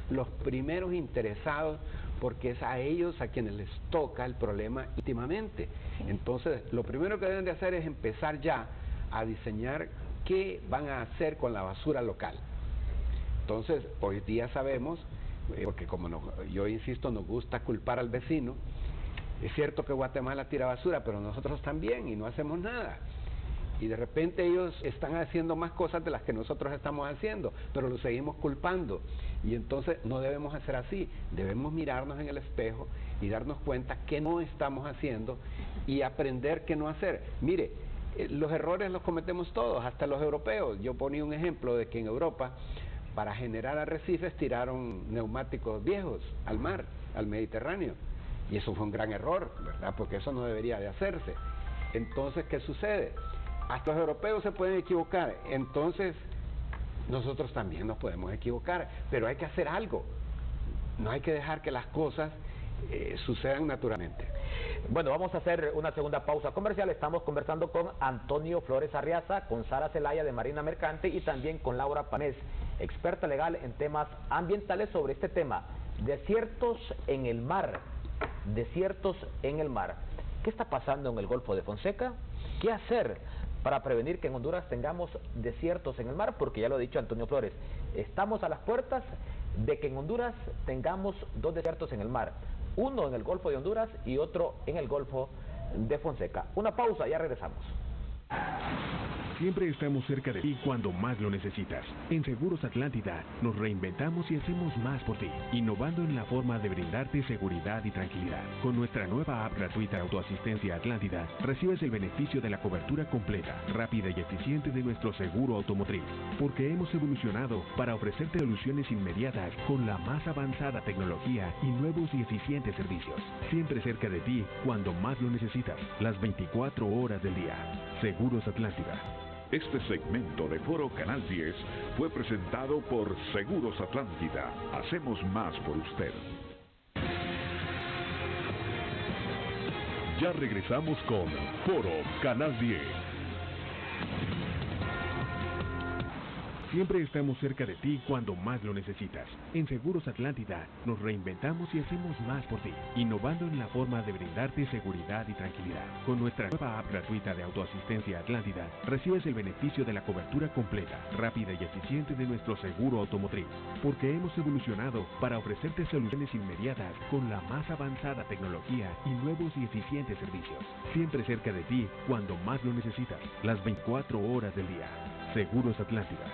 los primeros interesados, porque es a ellos a quienes les toca el problema íntimamente. Entonces, lo primero que deben de hacer es empezar ya a diseñar qué van a hacer con la basura local. Entonces, hoy día sabemos, porque como yo insisto, nos gusta culpar al vecino. Es cierto que Guatemala tira basura, pero nosotros también, y no hacemos nada. Y de repente ellos están haciendo más cosas de las que nosotros estamos haciendo, pero los seguimos culpando. Y entonces no debemos hacer así, debemos mirarnos en el espejo y darnos cuenta que no estamos haciendo y aprender qué no hacer. Mire, los errores los cometemos todos, hasta los europeos. Yo ponía un ejemplo de que en Europa, para generar arrecifes, tiraron neumáticos viejos al mar, al Mediterráneo. Y eso fue un gran error, ¿verdad? Porque eso no debería de hacerse. Entonces, ¿qué sucede? Hasta los europeos se pueden equivocar, entonces nosotros también nos podemos equivocar, pero hay que hacer algo. No hay que dejar que las cosas sucedan naturalmente. Bueno, vamos a hacer una segunda pausa comercial. Estamos conversando con Antonio Flores Arriaza, con Sara Zelaya de Marina Mercante y también con Laura Panés, experta legal en temas ambientales, sobre este tema: desiertos en el mar. Desiertos en el mar. ¿Qué está pasando en el Golfo de Fonseca? ¿Qué hacer para prevenir que en Honduras tengamos desiertos en el mar? Porque ya lo ha dicho Antonio Flores, estamos a las puertas de que en Honduras tengamos dos desiertos en el mar, uno en el Golfo de Honduras y otro en el Golfo de Fonseca. Una pausa, ya regresamos. Siempre estamos cerca de ti cuando más lo necesitas. En Seguros Atlántida nos reinventamos y hacemos más por ti, innovando en la forma de brindarte seguridad y tranquilidad. Con nuestra nueva app gratuita Autoasistencia Atlántida, recibes el beneficio de la cobertura completa, rápida y eficiente de nuestro seguro automotriz, porque hemos evolucionado para ofrecerte soluciones inmediatas con la más avanzada tecnología y nuevos y eficientes servicios. Siempre cerca de ti cuando más lo necesitas, las 24 horas del día. Seguros Atlántida. Este segmento de Foro Canal 10 fue presentado por Seguros Atlántida. Hacemos más por usted. Ya regresamos con Foro Canal 10. Siempre estamos cerca de ti cuando más lo necesitas. En Seguros Atlántida nos reinventamos y hacemos más por ti, innovando en la forma de brindarte seguridad y tranquilidad. Con nuestra nueva app gratuita de Autoasistencia Atlántida, recibes el beneficio de la cobertura completa, rápida y eficiente de nuestro seguro automotriz, porque hemos evolucionado para ofrecerte soluciones inmediatas con la más avanzada tecnología y nuevos y eficientes servicios. Siempre cerca de ti cuando más lo necesitas, las 24 horas del día. Seguros Atlántida.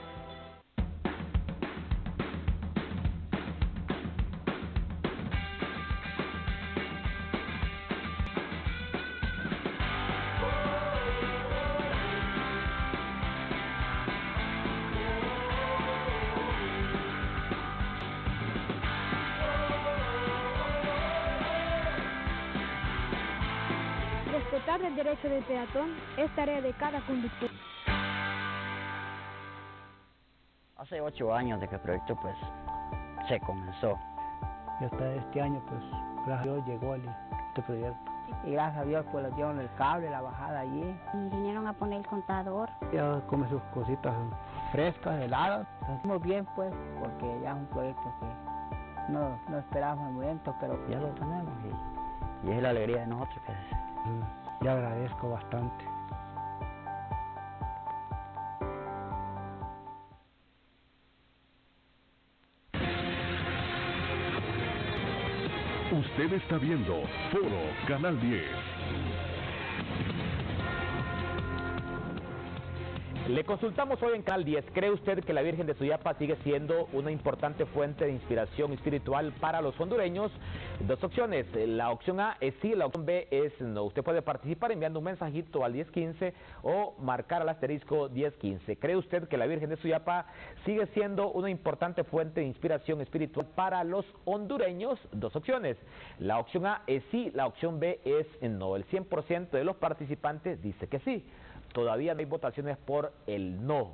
Respetar el derecho del peatón es tarea de cada conductor. Hace 8 años de que el proyecto pues se comenzó. Y hasta este año pues gracias a Dios llegó este proyecto. Y gracias a Dios pues le dieron el cable, la bajada allí. Vinieron a poner el contador. Ya come sus cositas frescas, heladas. Estamos bien pues, porque ya es un proyecto que no esperábamos el momento, pero ya lo tenemos y es la alegría de nosotros que le agradezco bastante. Usted está viendo Foro Canal 10. Le consultamos hoy en Canal 10. ¿Cree usted que la Virgen de Suyapa sigue siendo una importante fuente de inspiración espiritual para los hondureños? Dos opciones. La opción A es sí, la opción B es no. Usted puede participar enviando un mensajito al 1015 o marcar al asterisco 1015. ¿Cree usted que la Virgen de Suyapa sigue siendo una importante fuente de inspiración espiritual para los hondureños? Dos opciones. La opción A es sí, la opción B es no. El 100% de los participantes dice que sí. Todavía no hay votaciones por el no,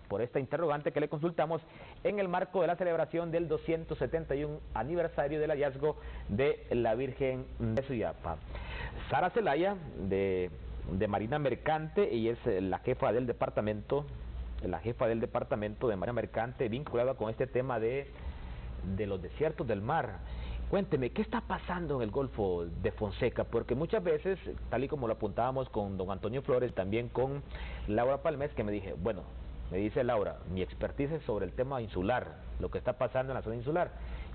por esta interrogante que le consultamos en el marco de la celebración del 271 aniversario del hallazgo de la Virgen de Suyapa. Sara Zelaya, de Marina Mercante, ella es la jefa del departamento de Marina Mercante, vinculada con este tema de de los desiertos del mar. Cuénteme, ¿qué está pasando en el Golfo de Fonseca? Porque muchas veces, tal y como lo apuntábamos con don Antonio Flores, también con Laura Palmés, que me dije, bueno, me dice Laura, mi expertise es sobre el tema insular, lo que está pasando en la zona insular.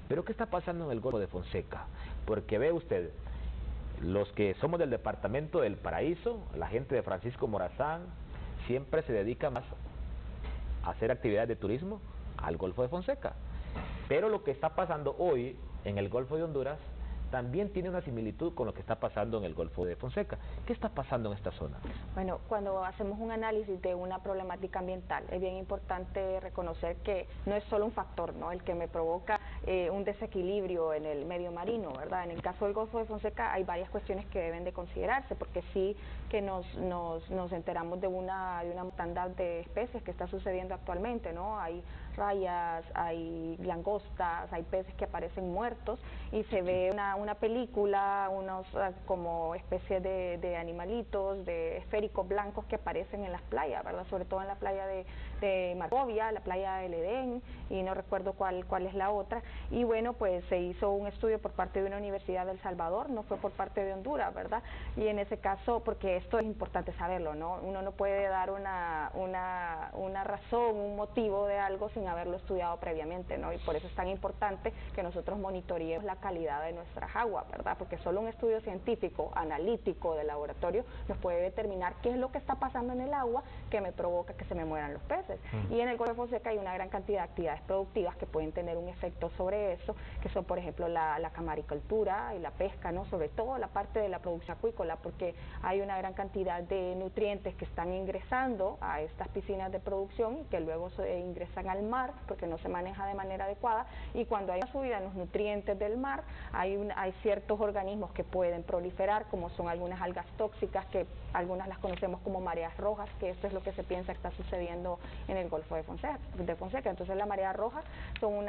Pero ¿qué está pasando en el Golfo de Fonseca? Porque ve usted, los que somos del departamento del Paraíso, la gente de Francisco Morazán, siempre se dedica más a hacer actividades de turismo al Golfo de Fonseca. Pero lo que está pasando hoy en el Golfo de Honduras también tiene una similitud con lo que está pasando en el Golfo de Fonseca. ¿Qué está pasando en esta zona? Bueno, cuando hacemos un análisis de una problemática ambiental, es bien importante reconocer que no es solo un factor, ¿no?, el que me provoca un desequilibrio en el medio marino, ¿verdad? En el caso del Golfo de Fonseca hay varias cuestiones que deben de considerarse, porque sí que nos enteramos de una mortandad de especies que está sucediendo actualmente, ¿no? Hay rayas, hay langostas, hay peces que aparecen muertos y se ve una película, unos como especies de animalitos, de esféricos blancos que aparecen en las playas, ¿verdad? Sobre todo en la playa de Marcovia, la playa del Edén, y no recuerdo cuál es la otra. Y bueno, pues se hizo un estudio por parte de una universidad de El Salvador, no fue por parte de Honduras, ¿verdad? Y en ese caso, porque esto es importante saberlo, ¿no? Uno no puede dar una razón, un motivo de algo sin haberlo estudiado previamente, ¿no? Y por eso es tan importante que nosotros monitoreemos la calidad de nuestras aguas, ¿verdad? Porque solo un estudio científico, analítico, de laboratorio, nos puede determinar qué es lo que está pasando en el agua que me provoca que se me mueran los peces. Y en el Golfo de Fonseca hay una gran cantidad de actividades productivas que pueden tener un efecto sobre eso, que son, por ejemplo, la camaricultura y la pesca, ¿no? Sobre todo la parte de la producción acuícola, porque hay una gran cantidad de nutrientes que están ingresando a estas piscinas de producción y que luego se ingresan al mar porque no se maneja de manera adecuada, y cuando hay una subida en los nutrientes del mar, hay ciertos organismos que pueden proliferar, como son algunas algas tóxicas, que algunas las conocemos como mareas rojas, que esto es lo que se piensa que está sucediendo en el Golfo de Fonseca. Entonces la marea roja son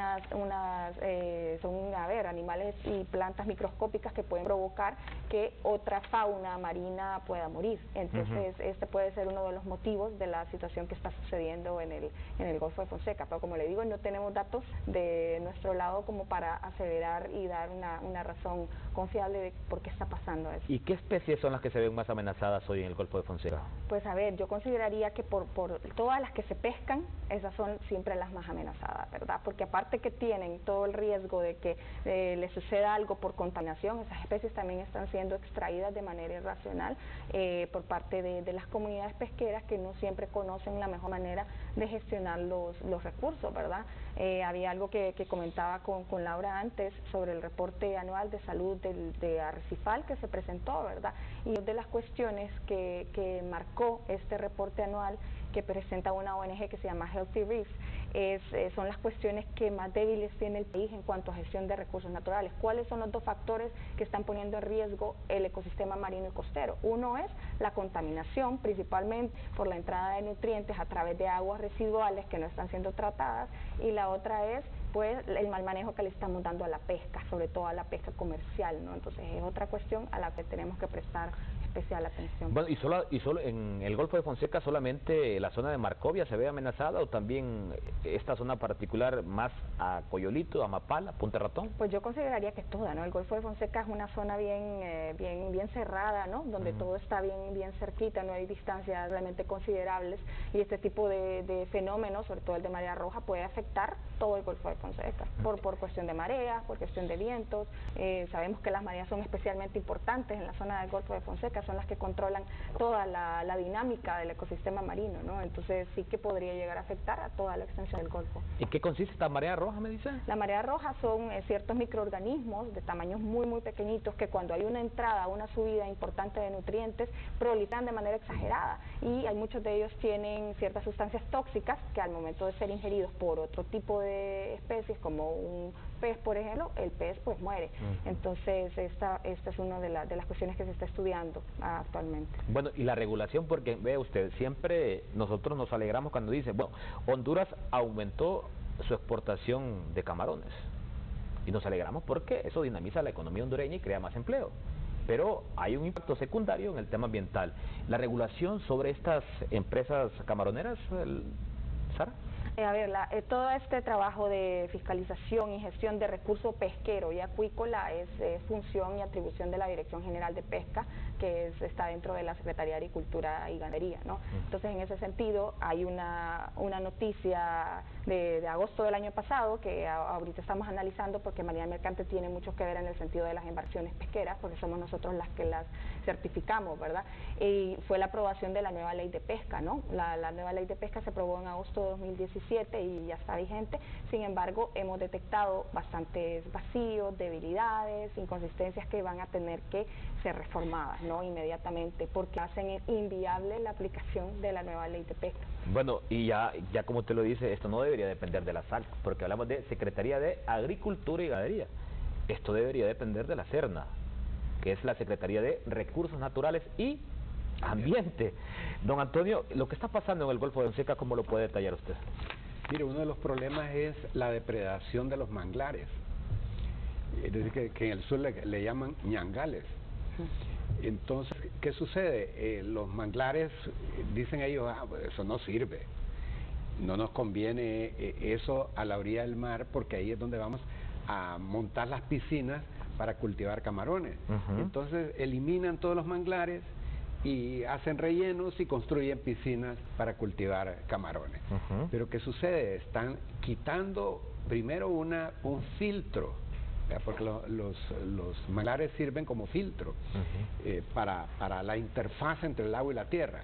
animales y plantas microscópicas que pueden provocar que otra fauna marina pueda morir. Entonces este puede ser uno de los motivos de la situación que está sucediendo en el Golfo de Fonseca, pero como le digo, no tenemos datos de nuestro lado como para aseverar y dar una razón confiable de por qué está pasando eso. ¿Y qué especies son las que se ven más amenazadas hoy en el Golfo de Fonseca? Pues a ver, yo consideraría que por todas las que se pescan, esas son siempre las más amenazadas, ¿verdad? Porque aparte que tienen todo el riesgo de que les suceda algo por contaminación, esas especies también están siendo extraídas de manera irracional por parte de las comunidades pesqueras, que no siempre conocen la mejor manera de gestionar los recursos, ¿verdad? Había algo que comentaba con Laura antes sobre el reporte anual de salud de Arrecifal que se presentó, ¿verdad? Y de las cuestiones que marcó este reporte anual que presenta una ONG que se llama Healthy Reefs, son las cuestiones que más débiles tiene el país en cuanto a gestión de recursos naturales. ¿Cuáles son los dos factores que están poniendo en riesgo el ecosistema marino y costero? Uno es la contaminación, principalmente por la entrada de nutrientes a través de aguas residuales que no están siendo tratadas, y la otra es pues el mal manejo que le estamos dando a la pesca, sobre todo a la pesca comercial, ¿no? Entonces es otra cuestión a la que tenemos que prestar especial atención. Bueno, y solo en el Golfo de Fonseca solamente la zona de Marcovia se ve amenazada, o también esta zona particular más a Coyolito, a Mapala, Punta Ratón. Pues yo consideraría que toda, ¿no? El Golfo de Fonseca es una zona bien cerrada, ¿no? Donde todo está bien cerquita, no hay distancias realmente considerables, y este tipo de fenómenos, sobre todo el de marea roja, puede afectar todo el Golfo de Fonseca, por cuestión de mareas, por cuestión de vientos. Sabemos que las mareas son especialmente importantes en la zona del Golfo de Fonseca, son las que controlan toda la dinámica del ecosistema marino, ¿no? Entonces sí que podría llegar a afectar a toda la extensión del Golfo. ¿Y qué consiste esta marea roja, me dice? La marea roja son ciertos microorganismos de tamaños muy pequeñitos que cuando hay una entrada, una subida importante de nutrientes, proliferan de manera exagerada, y hay muchos de ellos tienen ciertas sustancias tóxicas que al momento de ser ingeridos por otro tipo de especies, como un pez, por ejemplo, el pez pues muere. Entonces esta es una de las cuestiones que se está estudiando actualmente. Bueno, y la regulación, porque ve usted, siempre nosotros nos alegramos cuando dice, bueno, Honduras aumentó su exportación de camarones, y nos alegramos porque eso dinamiza la economía hondureña y crea más empleo. Pero hay un impacto secundario en el tema ambiental. ¿La regulación sobre estas empresas camaroneras, Sara? A ver, todo este trabajo de fiscalización y gestión de recurso pesquero y acuícola es función y atribución de la Dirección General de Pesca, que está dentro de la Secretaría de Agricultura y Ganadería, ¿no? Entonces, en ese sentido, hay una noticia de agosto del año pasado que ahorita estamos analizando, porque Marina Mercante tiene mucho que ver en el sentido de las embarcaciones pesqueras, porque somos nosotros las que las certificamos, ¿verdad? Y fue la aprobación de la nueva ley de pesca, ¿no? La nueva ley de pesca se aprobó en agosto de 2017 y ya está vigente. Sin embargo, hemos detectado bastantes vacíos, debilidades, inconsistencias que van a tener que ser reformadas, ¿no? Inmediatamente, porque hacen inviable la aplicación de la nueva ley de pesca. Bueno, y ya como usted lo dice, esto no debería depender de la SAC, porque hablamos de Secretaría de Agricultura y Ganadería. Esto debería depender de la SERNA, que es la Secretaría de Recursos Naturales y Ambiente. Don Antonio, lo que está pasando en el Golfo de Fonseca, ¿cómo lo puede detallar usted? Mire, uno de los problemas es la depredación de los manglares. Es decir, que en el sur le llaman ñangales. Entonces, ¿qué sucede? Los manglares, dicen ellos, pues eso no sirve. No nos conviene eso a la orilla del mar, porque ahí es donde vamos a montar las piscinas para cultivar camarones. Entonces, eliminan todos los manglares y hacen rellenos y construyen piscinas para cultivar camarones. Pero ¿qué sucede? Están quitando primero un filtro, porque los manglares sirven como filtro para la interfaz entre el agua y la tierra.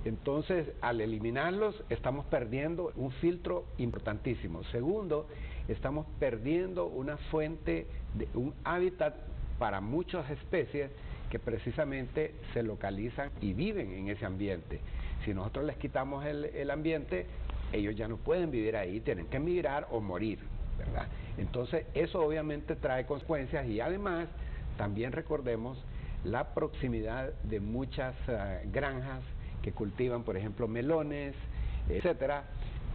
Entonces, al eliminarlos, estamos perdiendo un filtro importantísimo. Segundo, estamos perdiendo una fuente, un hábitat para muchas especies que precisamente se localizan y viven en ese ambiente. Si nosotros les quitamos el ambiente, ellos ya no pueden vivir ahí, tienen que migrar o morir, ¿verdad? Entonces, eso obviamente trae consecuencias, y además, también recordemos la proximidad de muchas granjas que cultivan, por ejemplo, melones, etcétera,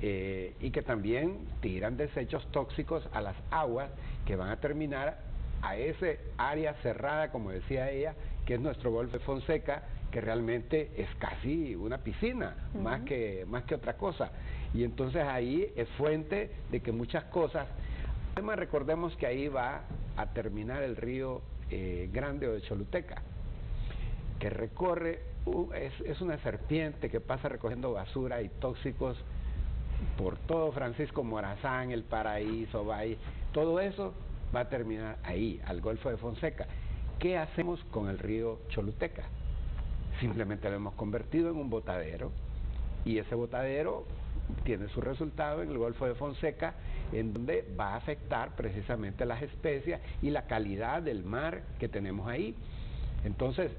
y que también tiran desechos tóxicos a las aguas que van a terminar a ese área cerrada, como decía ella, que es nuestro Golfo de Fonseca, que realmente es casi una piscina, más que otra cosa. Y entonces ahí es fuente de que muchas cosas. Además, recordemos que ahí va a terminar el río Grande o de Choluteca, que recorre, es una serpiente que pasa recogiendo basura y tóxicos por todo Francisco Morazán, El Paraíso, Valle, todo eso va a terminar ahí, al Golfo de Fonseca. ¿Qué hacemos con el río Choluteca? Simplemente lo hemos convertido en un botadero, y ese botadero tiene su resultado en el Golfo de Fonseca, en donde va a afectar precisamente las especies y la calidad del mar que tenemos ahí. Entonces,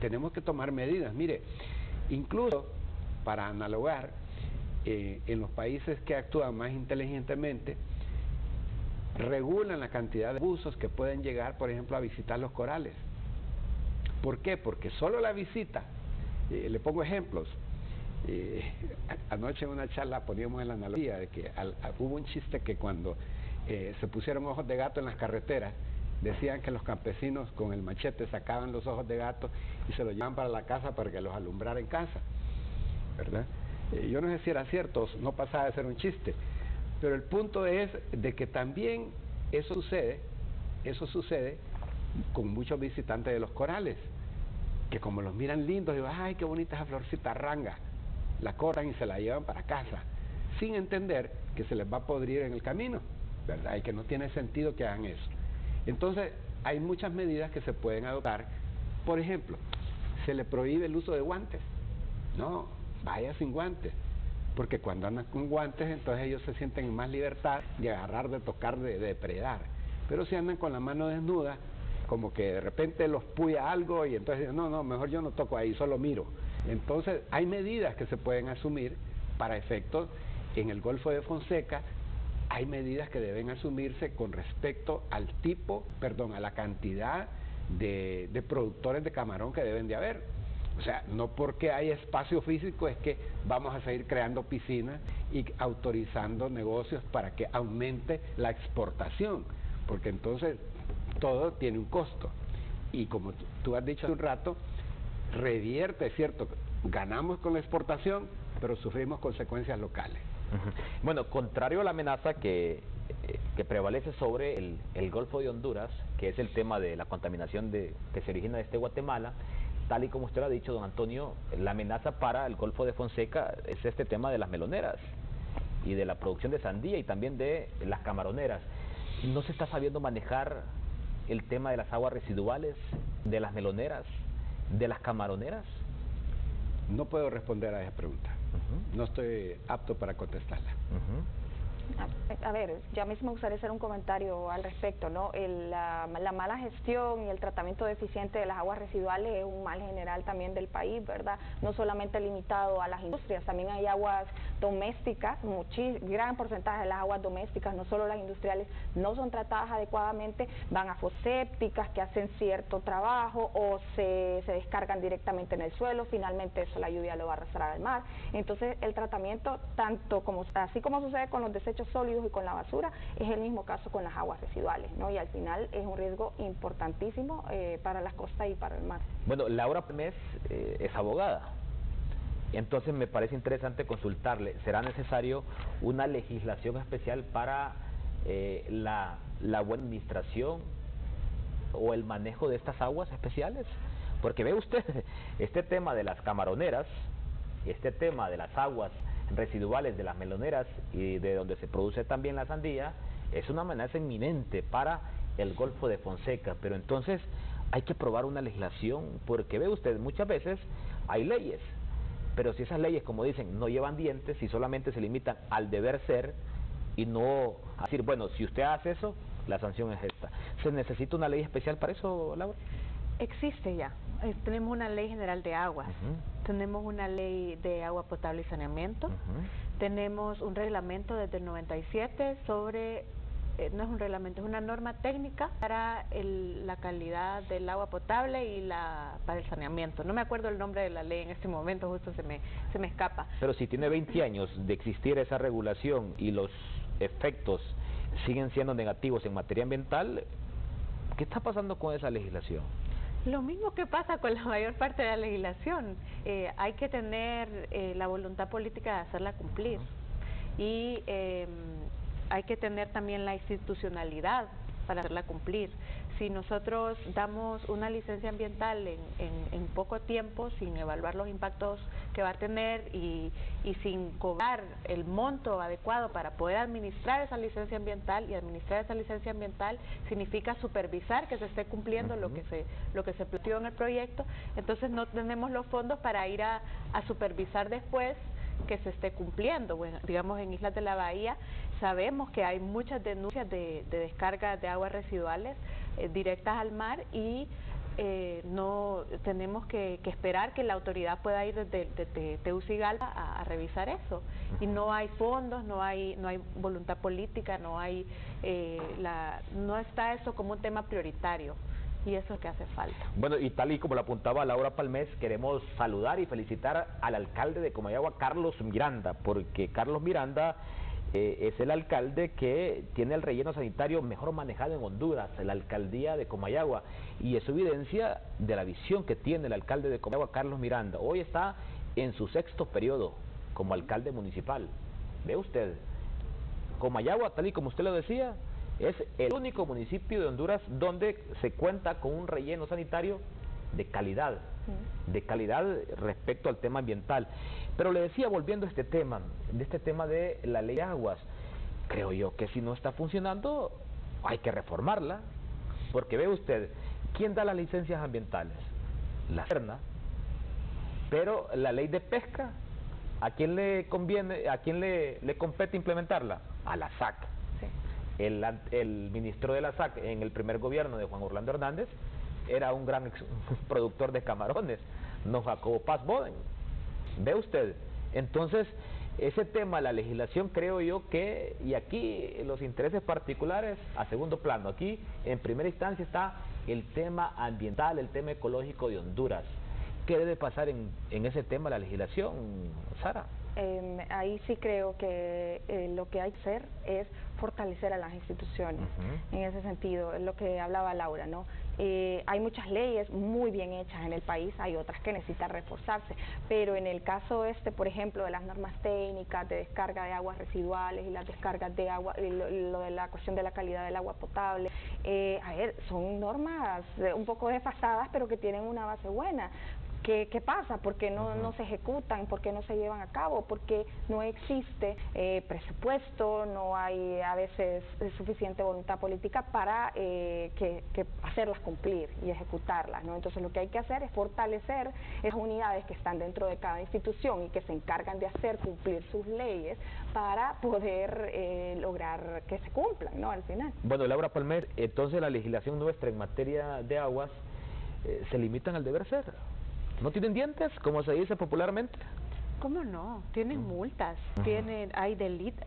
tenemos que tomar medidas. Mire, incluso para analogar, en los países que actúan más inteligentemente, regulan la cantidad de buzos que pueden llegar, por ejemplo, a visitar los corales. ¿Por qué? Porque solo la visita, le pongo ejemplos, anoche en una charla poníamos en la analogía de que hubo un chiste que cuando se pusieron ojos de gato en las carreteras, decían que los campesinos con el machete sacaban los ojos de gato y se los llevaban para la casa para que los alumbrara en casa, ¿verdad? Yo no sé si era cierto, no pasaba de ser un chiste, pero el punto es de que también eso sucede con muchos visitantes de los corales, que como los miran lindos, digo, ay, qué bonita esa florcita ranga, la cortan y se la llevan para casa, sin entender que se les va a podrir en el camino, ¿verdad? Y que no tiene sentido que hagan eso. Entonces, hay muchas medidas que se pueden adoptar. Por ejemplo, se le prohíbe el uso de guantes. No, vaya sin guantes, porque cuando andan con guantes, entonces ellos se sienten en más libertad de agarrar, de tocar, de depredar. Pero si andan con la mano desnuda, como que de repente los puya algo y entonces dicen, no, mejor yo no toco ahí, solo miro. Entonces, hay medidas que se pueden asumir para efectos en el Golfo de Fonseca. Hay medidas que deben asumirse con respecto al a la cantidad de productores de camarón que deben de haber. O sea, no porque hay espacio físico es que vamos a seguir creando piscinas y autorizando negocios para que aumente la exportación, porque entonces todo tiene un costo. Y como tú has dicho hace un rato, revierte, es cierto, ganamos con la exportación, pero sufrimos consecuencias locales. Bueno, contrario a la amenaza que prevalece sobre el Golfo de Honduras, que es el tema de la contaminación que se origina desde Guatemala, tal y como usted lo ha dicho, don Antonio, la amenaza para el Golfo de Fonseca es este tema de las meloneras y de la producción de sandía y también de las camaroneras. ¿No se está sabiendo manejar el tema de las aguas residuales, de las meloneras, de las camaroneras? No puedo responder a esa pregunta. No estoy apto para contestarla. A ver, yo a mí sí me gustaría hacer un comentario al respecto, ¿no? La mala gestión y el tratamiento deficiente de las aguas residuales es un mal general también del país, ¿verdad? No solamente limitado a las industrias, también hay aguas domésticas, gran porcentaje de las aguas domésticas, no solo las industriales, no son tratadas adecuadamente, van a fosépticas que hacen cierto trabajo o se descargan directamente en el suelo, finalmente eso la lluvia lo va a arrastrar al mar. Entonces el tratamiento, así como sucede con los desechos sólidos y con la basura, es el mismo caso con las aguas residuales, ¿no? Y al final es un riesgo importantísimo para las costas y para el mar. Bueno, Laura Palmés es abogada, entonces me parece interesante consultarle, ¿será necesario una legislación especial para la buena administración o el manejo de estas aguas especiales? Porque ve usted, este tema de las camaroneras, este tema de las aguas residuales de las meloneras y de donde se produce también la sandía, es una amenaza inminente para el Golfo de Fonseca, pero entonces hay que aprobar una legislación, porque ve usted, muchas veces hay leyes, pero si esas leyes, como dicen, no llevan dientes y solamente se limitan al deber ser y no a decir, bueno, si usted hace eso, la sanción es esta. ¿Se necesita una ley especial para eso, Laura? Existe ya. Tenemos una ley general de aguas, tenemos una ley de agua potable y saneamiento, tenemos un reglamento desde el 97 sobre, no es un reglamento, es una norma técnica para la calidad del agua potable y para el saneamiento. No me acuerdo el nombre de la ley en este momento, justo se me escapa. Pero si tiene 20 años de existir esa regulación y los efectos siguen siendo negativos en materia ambiental, ¿qué está pasando con esa legislación? Lo mismo que pasa con la mayor parte de la legislación, hay que tener la voluntad política de hacerla cumplir y hay que tener también la institucionalidad para hacerla cumplir. Si nosotros damos una licencia ambiental en poco tiempo, sin evaluar los impactos que va a tener y sin cobrar el monto adecuado para poder administrar esa licencia ambiental, y administrar esa licencia ambiental significa supervisar que se esté cumpliendo lo que se planteó en el proyecto, entonces no tenemos los fondos para ir a supervisar después que se esté cumpliendo. Bueno, digamos, en Islas de la Bahía sabemos que hay muchas denuncias de descargas de aguas residuales directas al mar y no tenemos que esperar que la autoridad pueda ir desde Tegucigalpa a revisar eso, y no hay fondos, no hay voluntad política, no está eso como un tema prioritario. Y eso es lo que hace falta. Bueno, y tal y como lo apuntaba Laura Palmés, queremos saludar y felicitar al alcalde de Comayagua, Carlos Miranda, porque Carlos Miranda es el alcalde que tiene el relleno sanitario mejor manejado en Honduras, la alcaldía de Comayagua, y es evidencia de la visión que tiene el alcalde de Comayagua, Carlos Miranda. Hoy está en su 6º periodo como alcalde municipal. Ve usted, Comayagua, tal y como usted lo decía, es el único municipio de Honduras donde se cuenta con un relleno sanitario de calidad respecto al tema ambiental. Pero le decía, volviendo a este tema de la ley de aguas, creo yo que si no está funcionando hay que reformarla, porque ve usted, ¿quién da las licencias ambientales? La SERNA, pero la ley de pesca, ¿a quién le conviene, a quién le compete implementarla? A la SAC. El ministro de la SAC en el primer gobierno de Juan Orlando Hernández era un gran productor de camarones, no Jacobo Paz Boden. ¿Ve usted? Entonces, ese tema, la legislación, creo yo que, y aquí los intereses particulares a segundo plano, aquí en primera instancia está el tema ambiental, el tema ecológico de Honduras. ¿Qué debe pasar en ese tema, la legislación, Sara? Ahí sí creo que lo que hay que hacer es fortalecer a las instituciones, en ese sentido, es lo que hablaba Laura, ¿no? Hay muchas leyes muy bien hechas en el país, hay otras que necesitan reforzarse, pero en el caso por ejemplo, de las normas técnicas de descarga de aguas residuales y las descargas de agua, y lo de la cuestión de la calidad del agua potable, son normas un poco desfasadas, pero que tienen una base buena. ¿Qué pasa? ¿Por qué no se ejecutan? ¿Por qué no se llevan a cabo? Porque no existe presupuesto, no hay a veces suficiente voluntad política para hacerlas cumplir y ejecutarlas, ¿no? Entonces lo que hay que hacer es fortalecer esas unidades que están dentro de cada institución y que se encargan de hacer cumplir sus leyes para poder lograr que se cumplan, ¿no? Al final. Bueno, Laura Palmer, entonces la legislación nuestra en materia de aguas se limitan al deber ser. ¿No tienen dientes, como se dice popularmente? ¿Cómo no? Tienen multas, hay delitos.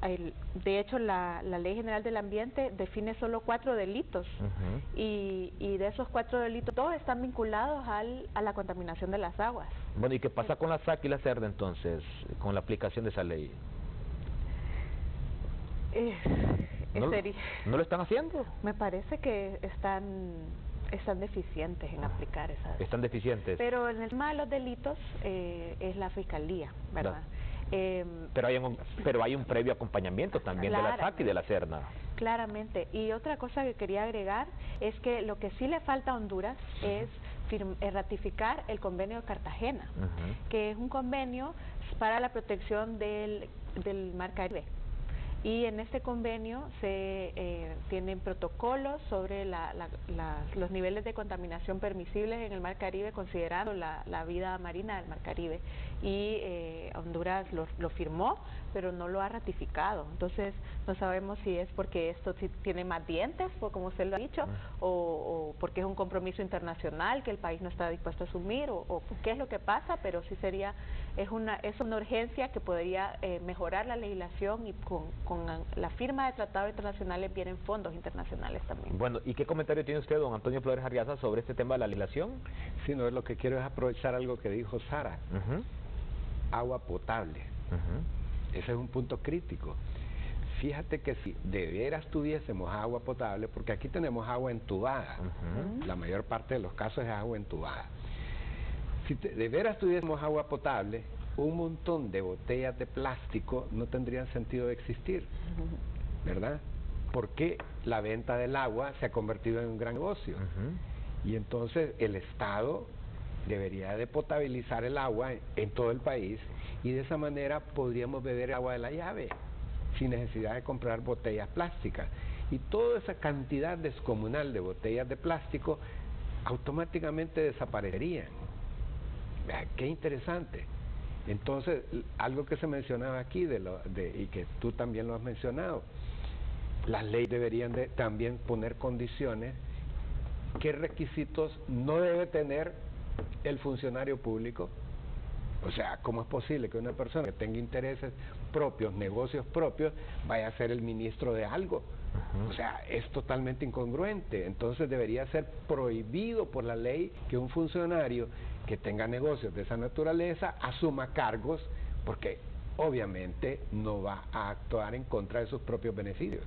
De hecho, la Ley General del Ambiente define solo 4 delitos y de esos 4 delitos, 2 están vinculados a la contaminación de las aguas. Bueno, ¿y qué pasa con la SAC y la CERDA entonces, con la aplicación de esa ley? ¿No lo están haciendo? Me parece que están deficientes en aplicar esas. Están deficientes. Pero en el tema de los delitos es la Fiscalía, ¿verdad? Pero hay un previo acompañamiento también de la SAC y de la CERNA. Claramente. Y otra cosa que quería agregar es que lo que sí le falta a Honduras es ratificar el convenio de Cartagena, que es un convenio para la protección del Mar Caribe. Y en este convenio se tienen protocolos sobre los niveles de contaminación permisibles en el Mar Caribe, considerando la vida marina del Mar Caribe. Y Honduras lo firmó, pero no lo ha ratificado. Entonces no sabemos si es porque esto tiene más dientes, como usted lo ha dicho, o porque es un compromiso internacional que el país no está dispuesto a asumir, o qué es lo que pasa, pero sí es una urgencia que podría mejorar la legislación, y con la firma de tratados internacionales vienen fondos internacionales también. Bueno, ¿y qué comentario tiene usted, don Antonio Flores Arriaza, sobre este tema de la legislación? Sí, no, lo que quiero es aprovechar algo que dijo Sara. Agua potable. Ese es un punto crítico. Fíjate que si de veras tuviésemos agua potable, porque aquí tenemos agua entubada, la mayor parte de los casos es agua entubada. Si de veras tuviésemos agua potable, un montón de botellas de plástico no tendrían sentido de existir, ¿verdad? Porque la venta del agua se ha convertido en un gran negocio. Y entonces el Estado debería de potabilizar el agua en todo el país, y de esa manera podríamos beber agua de la llave sin necesidad de comprar botellas plásticas, y toda esa cantidad descomunal de botellas de plástico automáticamente desaparecerían. Qué interesante. Entonces, algo que se mencionaba aquí y que tú también lo has mencionado, las leyes deberían de también poner condiciones. ¿Qué requisitos no debe tener el funcionario público? O sea, ¿cómo es posible que una persona que tenga intereses propios, negocios propios, vaya a ser el ministro de algo? O sea, es totalmente incongruente. Entonces debería ser prohibido por la ley que un funcionario que tenga negocios de esa naturaleza asuma cargos, porque obviamente no va a actuar en contra de sus propios beneficios.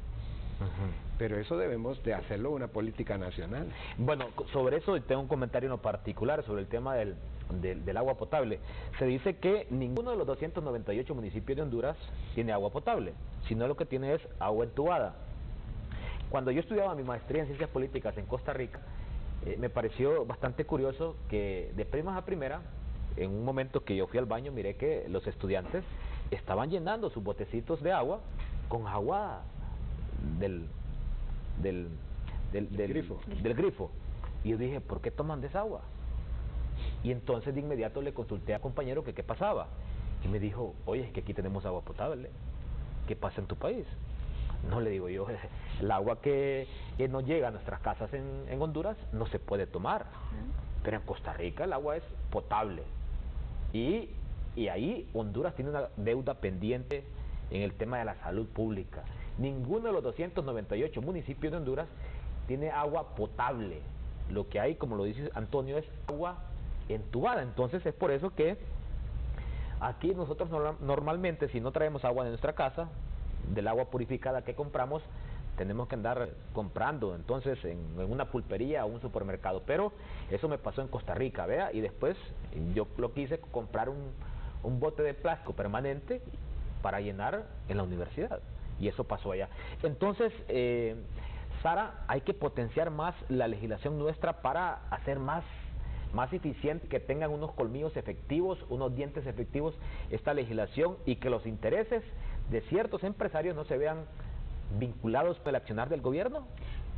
Pero eso debemos de hacerlo una política nacional. Bueno, sobre eso tengo un comentario en lo particular, sobre el tema del agua potable. Se dice que ninguno de los 298 municipios de Honduras tiene agua potable, sino lo que tiene es agua entubada. Cuando yo estudiaba mi maestría en Ciencias Políticas en Costa Rica, me pareció bastante curioso que de primas a primera, en un momento que yo fui al baño, miré que los estudiantes estaban llenando sus botecitos de agua con agua del grifo. Y yo dije, ¿por qué toman de esa agua? Y entonces de inmediato le consulté a compañero que qué pasaba. Y me dijo, oye, es que aquí tenemos agua potable. ¿Qué pasa en tu país? No, le digo yo, el agua que nos llega a nuestras casas en Honduras no se puede tomar. Pero en Costa Rica el agua es potable. Y ahí Honduras tiene una deuda pendiente en el tema de la salud pública. Ninguno de los 298 municipios de Honduras tiene agua potable. Lo que hay, como lo dice Antonio, es agua entubada. Entonces es por eso que aquí nosotros normalmente, si no traemos agua de nuestra casa, del agua purificada que compramos, tenemos que andar comprando entonces en una pulpería o un supermercado. Pero eso me pasó en Costa Rica, vea, y después yo lo que hice comprar un bote de plástico permanente para llenar en la universidad, y eso pasó allá. Entonces, Sara, hay que potenciar más la legislación nuestra para hacer más eficiente, que tengan unos colmillos efectivos, unos dientes efectivos esta legislación, y que los intereses de ciertos empresarios no se vean vinculados por el accionar del gobierno.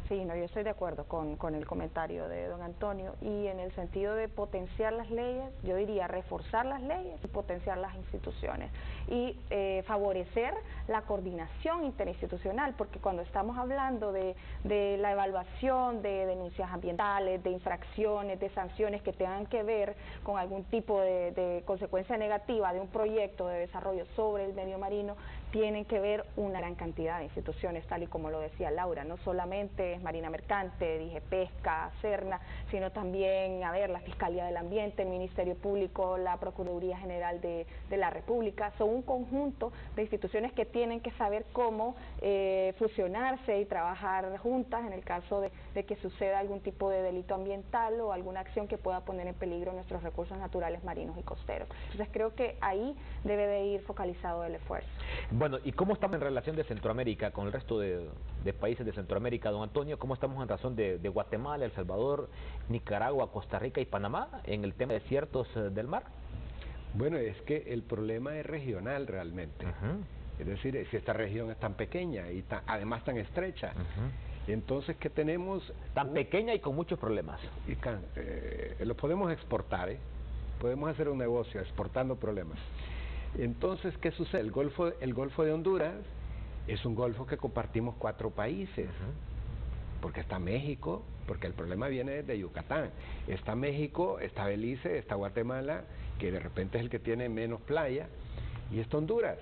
Sí, no, yo estoy de acuerdo con el comentario de don Antonio, y en el sentido de potenciar las leyes, yo diría reforzar las leyes y potenciar las instituciones y favorecer la coordinación interinstitucional, porque cuando estamos hablando de la evaluación de denuncias ambientales, de infracciones, de sanciones que tengan que ver con algún tipo de consecuencia negativa de un proyecto de desarrollo sobre el medio marino, tienen que ver una gran cantidad de instituciones, tal y como lo decía Laura, no solamente es Marina Mercante, Dije Pesca, Serna, sino también, la Fiscalía del Ambiente, el Ministerio Público, la Procuraduría General de la República. Son un conjunto de instituciones que tienen que saber cómo fusionarse y trabajar juntas en el caso de que suceda algún tipo de delito ambiental o alguna acción que pueda poner en peligro nuestros recursos naturales marinos y costeros. Entonces creo que ahí debe de ir focalizado el esfuerzo. Bueno, ¿y cómo estamos en relación de Centroamérica con el resto de países de Centroamérica, don Antonio? ¿Cómo estamos en razón de Guatemala, El Salvador, Nicaragua, Costa Rica y Panamá en el tema de desiertos del mar? Bueno, es que el problema es regional realmente. Es decir, si esta región es tan pequeña y además tan estrecha, entonces, ¿qué tenemos? Tan pequeña y con muchos problemas. Lo podemos exportar, podemos hacer un negocio exportando problemas. Entonces, ¿qué sucede? El Golfo de Honduras es un golfo que compartimos 4 países, porque está México, porque el problema viene desde Yucatán. Está México, está Belice, está Guatemala, que de repente es el que tiene menos playa, y está Honduras.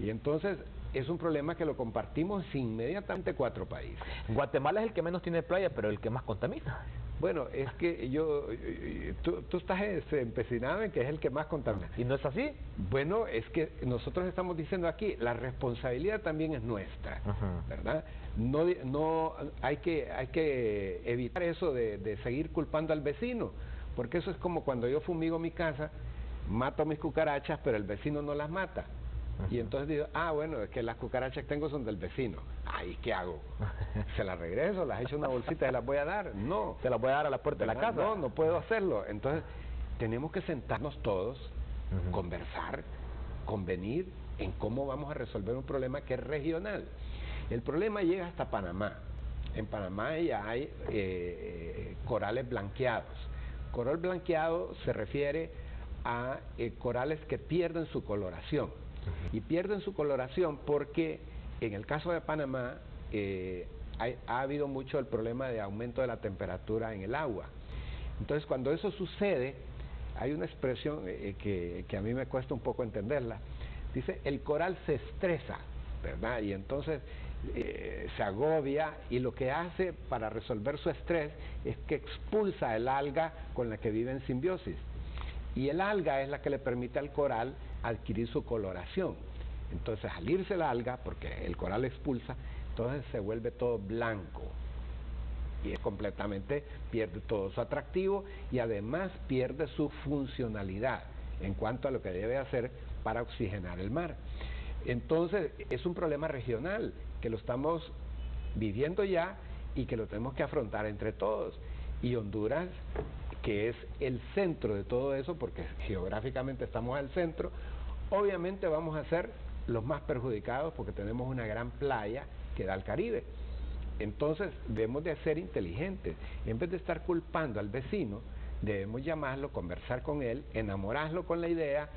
Y entonces es un problema que lo compartimos inmediatamente 4 países. Guatemala es el que menos tiene playa, pero el que más contamina. Bueno, es que tú estás empecinado en que es el que más contamina. ¿Y no es así? Bueno, es que nosotros estamos diciendo aquí, la responsabilidad también es nuestra, ¿verdad? No hay que evitar eso de seguir culpando al vecino, porque eso es como cuando yo fumigo mi casa, mato mis cucarachas, pero el vecino no las mata. Y entonces digo, bueno, es que las cucarachas que tengo son del vecino. Ay, ¿qué hago? ¿Se las regreso? ¿Las echo en una bolsita y las voy a dar? No. ¿Se las voy a dar a la puerta de la casa? No puedo hacerlo. Entonces, tenemos que sentarnos todos, conversar, convenir en cómo vamos a resolver un problema que es regional. El problema llega hasta Panamá. En Panamá ya hay corales blanqueados. Coral blanqueado se refiere a corales que pierden su coloración. Y pierden su coloración porque en el caso de Panamá ha habido mucho el problema de aumento de la temperatura en el agua. Entonces, cuando eso sucede, hay una expresión que a mí me cuesta un poco entenderla. Dice, el coral se estresa, ¿verdad? Y entonces se agobia, y lo que hace para resolver su estrés es que expulsa el alga con la que vive en simbiosis. Y el alga es la que le permite al coral adquirir su coloración. Entonces, al irse el alga, porque el coral expulsa, entonces se vuelve todo blanco. Y pierde todo su atractivo, y además pierde su funcionalidad en cuanto a lo que debe hacer para oxigenar el mar. Entonces, es un problema regional que lo estamos viviendo ya y que lo tenemos que afrontar entre todos. Y Honduras, que es el centro de todo eso, porque geográficamente estamos al centro, obviamente vamos a ser los más perjudicados porque tenemos una gran playa que da al Caribe. Entonces debemos de ser inteligentes. En vez de estar culpando al vecino, debemos llamarlo, conversar con él, enamorarlo con la idea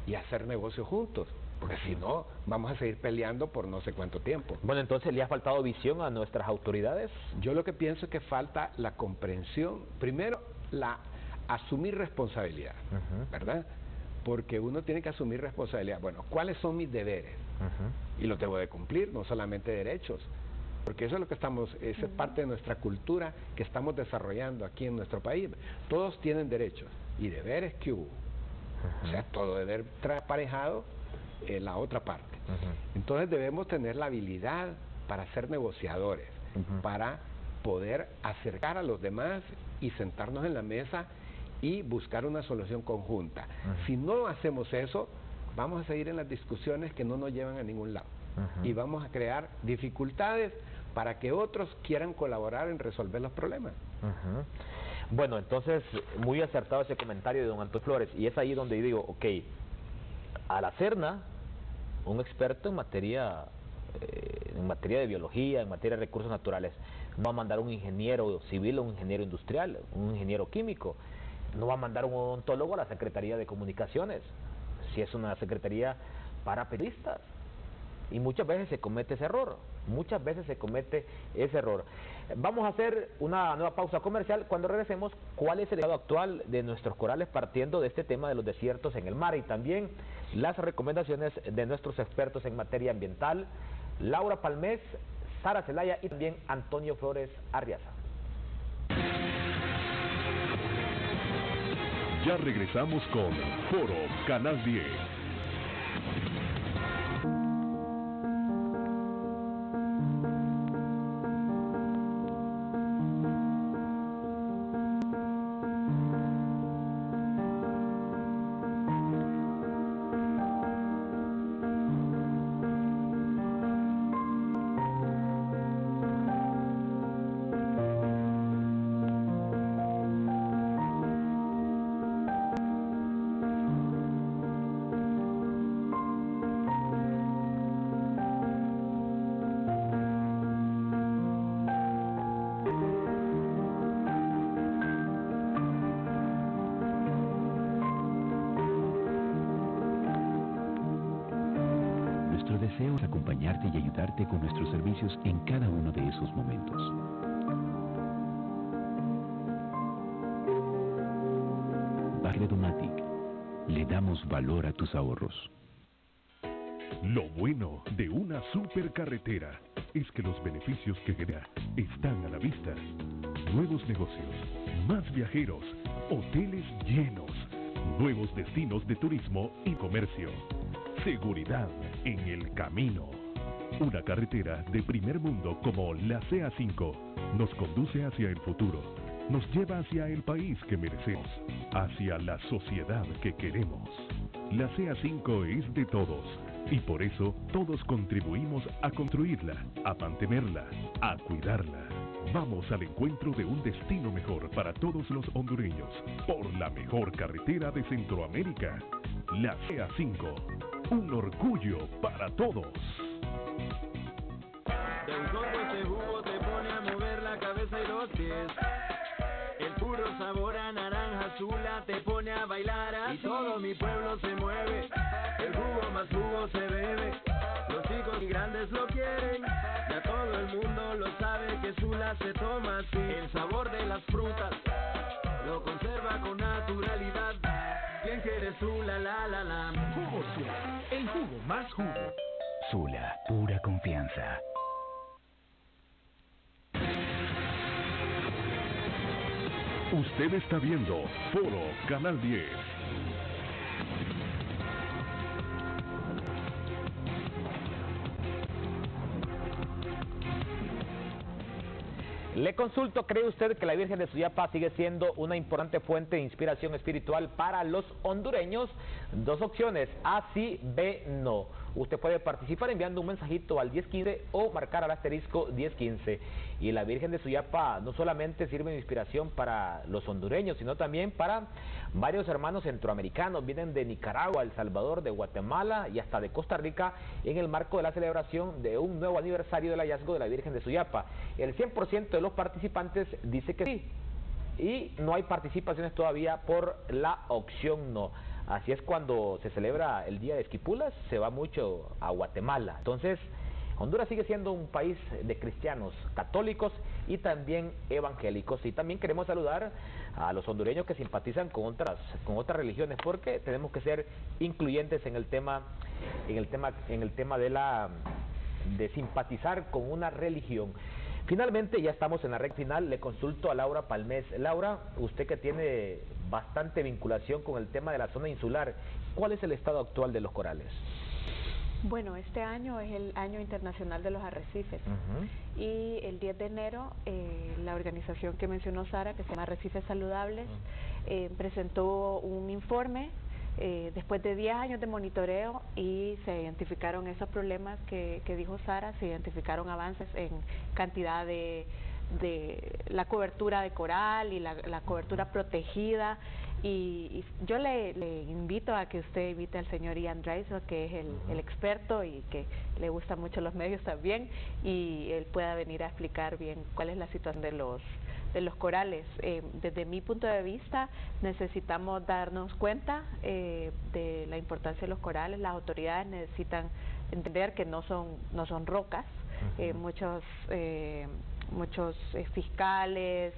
y hacer negocio juntos. Porque si no, vamos a seguir peleando por no sé cuánto tiempo. Bueno, entonces, ¿le ha faltado visión a nuestras autoridades? Yo lo que pienso es que falta la comprensión. Primero, asumir responsabilidad, ¿verdad? Porque uno tiene que asumir responsabilidad. Bueno, ¿cuáles son mis deberes? Y los debo de cumplir, no solamente derechos. Porque eso es lo que esa es parte de nuestra cultura que estamos desarrollando aquí en nuestro país. Todos tienen derechos y deberes que hubo. O sea, todo debe estar aparejado en la otra parte. Entonces debemos tener la habilidad para ser negociadores, para poder acercar a los demás y sentarnos en la mesa y buscar una solución conjunta. Si no hacemos eso, vamos a seguir en las discusiones que no nos llevan a ningún lado y vamos a crear dificultades para que otros quieran colaborar en resolver los problemas. Bueno, entonces, muy acertado ese comentario de don Antonio Flores, y es ahí donde yo digo, ok, a la Serna, un experto en materia de biología, en materia de recursos naturales, no va a mandar un ingeniero civil o un ingeniero industrial, un ingeniero químico, no va a mandar un odontólogo a la Secretaría de Comunicaciones, si es una secretaría para periodistas. Y muchas veces se comete ese error, Vamos a hacer una nueva pausa comercial. Cuando regresemos, ¿cuál es el estado actual de nuestros corales partiendo de este tema de los desiertos en el mar? Y también las recomendaciones de nuestros expertos en materia ambiental, Laura Palmés, Sara Zelaya y también Antonio Flores Arriaza. Ya regresamos con Foro Canal 10. Deseo acompañarte y ayudarte con nuestros servicios en cada uno de esos momentos. Barredomatic. Le damos valor a tus ahorros. Lo bueno de una supercarretera es que los beneficios que genera están a la vista. Nuevos negocios, más viajeros, hoteles llenos, nuevos destinos de turismo y comercio. Seguridad en el camino. Una carretera de primer mundo como la CA5 nos conduce hacia el futuro, nos lleva hacia el país que merecemos, hacia la sociedad que queremos. La CA5 es de todos y por eso todos contribuimos a construirla, a mantenerla, a cuidarla. Vamos al encuentro de un destino mejor para todos los hondureños, por la mejor carretera de Centroamérica, la CA5. Un orgullo para todos. De un sorbo este jugo te pone a mover la cabeza y los pies. El puro sabor a naranja azula te pone a bailar así. Y todo mi pueblo se mueve, el jugo más jugo se bebe. Los chicos y grandes lo quieren, ya todo el mundo lo sabe que Sula se toma así. El sabor de las frutas lo conserva con naturalidad. ¿Quién quiere Sula, la, la, la? Jugo Sula, el jugo más jugo. Sula, pura confianza. Usted está viendo Foro Canal 10. Le consulto, ¿cree usted que la Virgen de Suyapa sigue siendo una importante fuente de inspiración espiritual para los hondureños? Dos opciones, A sí, B no. Usted puede participar enviando un mensajito al 1015 o marcar al asterisco 1015. Y la Virgen de Suyapa no solamente sirve de inspiración para los hondureños, sino también para varios hermanos centroamericanos. Vienen de Nicaragua, El Salvador, de Guatemala y hasta de Costa Rica en el marco de la celebración de un nuevo aniversario del hallazgo de la Virgen de Suyapa. El 100% de los participantes dice que sí. Y no hay participaciones todavía por la opción no. Así es cuando se celebra el Día de Esquipulas, se va mucho a Guatemala. Entonces, Honduras sigue siendo un país de cristianos, católicos y también evangélicos. Y también queremos saludar a los hondureños que simpatizan con otras religiones, porque tenemos que ser incluyentes en el tema de simpatizar con una religión. Finalmente, ya estamos en la recta final, le consulto a Laura Palmés. Laura, usted que tiene bastante vinculación con el tema de la zona insular, ¿cuál es el estado actual de los corales? Bueno, este año es el Año Internacional de los Arrecifes y el 10 de enero la organización que mencionó Sara, que se llama Arrecifes Saludables, presentó un informe después de 10 años de monitoreo y se identificaron esos problemas que dijo Sara, se identificaron avances en cantidad de la cobertura de coral y la cobertura protegida, y yo le invito a que usted invite al señor Ian Drysdale, que es el experto y que le gustan mucho los medios también, y él pueda venir a explicar bien cuál es la situación de los corales. Desde mi punto de vista, necesitamos darnos cuenta de la importancia de los corales. Las autoridades necesitan entender que no son rocas. Muchos fiscales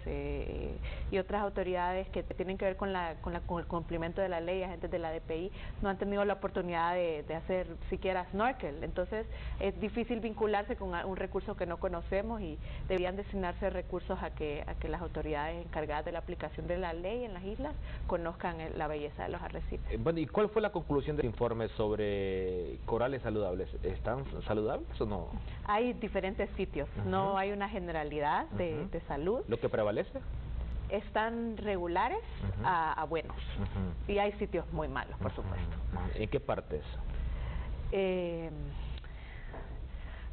y otras autoridades que tienen que ver con el cumplimiento de la ley, agentes de la DPI, no han tenido la oportunidad de hacer siquiera snorkel. Entonces es difícil vincularse con un recurso que no conocemos, y deberían destinarse recursos a que las autoridades encargadas de la aplicación de la ley en las islas conozcan la belleza de los arrecifes. Bueno, ¿y cuál fue la conclusión del informe sobre corales saludables? ¿Están saludables o no? Hay diferentes sitios, no hay una generalidad de salud. ¿Lo que prevalece? Están regulares a buenos, y hay sitios muy malos, por supuesto. ¿En qué partes?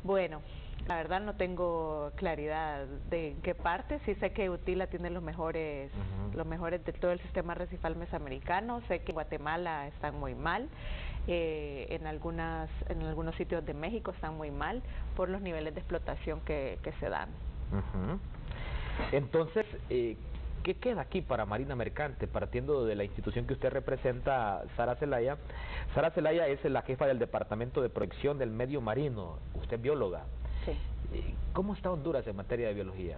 Bueno, la verdad no tengo claridad de en qué parte. Sí sé que Utila tiene los mejores de todo el sistema arrecifal mesoamericano. Sé que Guatemala están muy mal. En algunos sitios de México están muy mal por los niveles de explotación que se dan. Entonces, ¿qué queda aquí para Marina Mercante, partiendo de la institución que usted representa, Sara Zelaya? Sara Zelaya es la jefa del Departamento de Protección del Medio Marino. Usted es bióloga. Sí. ¿Cómo está Honduras en materia de biología?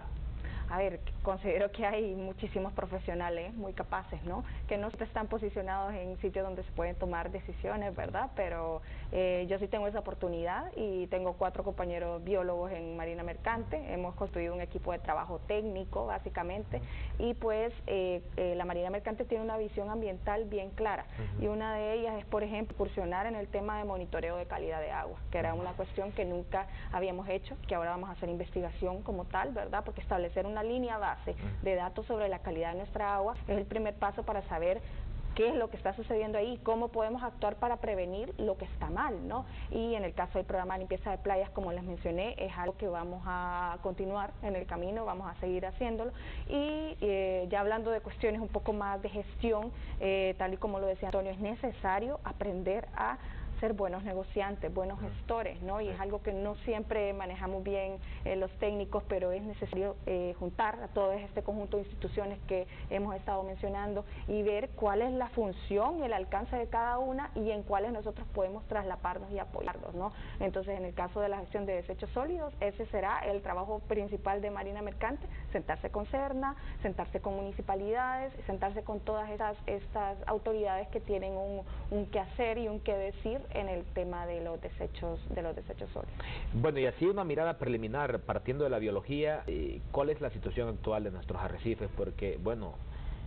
A ver, considero que hay muchísimos profesionales muy capaces, ¿no? Que no están posicionados en sitios donde se pueden tomar decisiones, ¿verdad? Pero yo sí tengo esa oportunidad y tengo 4 compañeros biólogos en Marina Mercante. Hemos construido un equipo de trabajo técnico, básicamente, y pues la Marina Mercante tiene una visión ambiental bien clara, y una de ellas es, por ejemplo, incursionar en el tema de monitoreo de calidad de agua, que era una cuestión que nunca habíamos hecho, que ahora vamos a hacer investigación como tal, ¿verdad? Porque establecer una línea base de datos sobre la calidad de nuestra agua es el primer paso para saber qué es lo que está sucediendo ahí, cómo podemos actuar para prevenir lo que está mal, ¿no? Y en el caso del programa de limpieza de playas, como les mencioné, es algo que vamos a continuar en el camino, vamos a seguir haciéndolo. Y ya hablando de cuestiones un poco más de gestión, tal y como lo decía Antonio, es necesario aprender a ser buenos negociantes, buenos gestores, ¿no? Y es algo que no siempre manejamos bien los técnicos, pero es necesario juntar a todo este conjunto de instituciones que hemos estado mencionando y ver cuál es la función y el alcance de cada una, y en cuáles nosotros podemos traslaparnos y apoyarlos, ¿no? Entonces, en el caso de la gestión de desechos sólidos, ese será el trabajo principal de Marina Mercante: sentarse con Serna, sentarse con municipalidades, sentarse con todas estas autoridades que tienen un qué hacer y un qué decir en el tema de los desechos sólidos. Bueno, y así una mirada preliminar, partiendo de la biología, ¿cuál es la situación actual de nuestros arrecifes? Porque, bueno,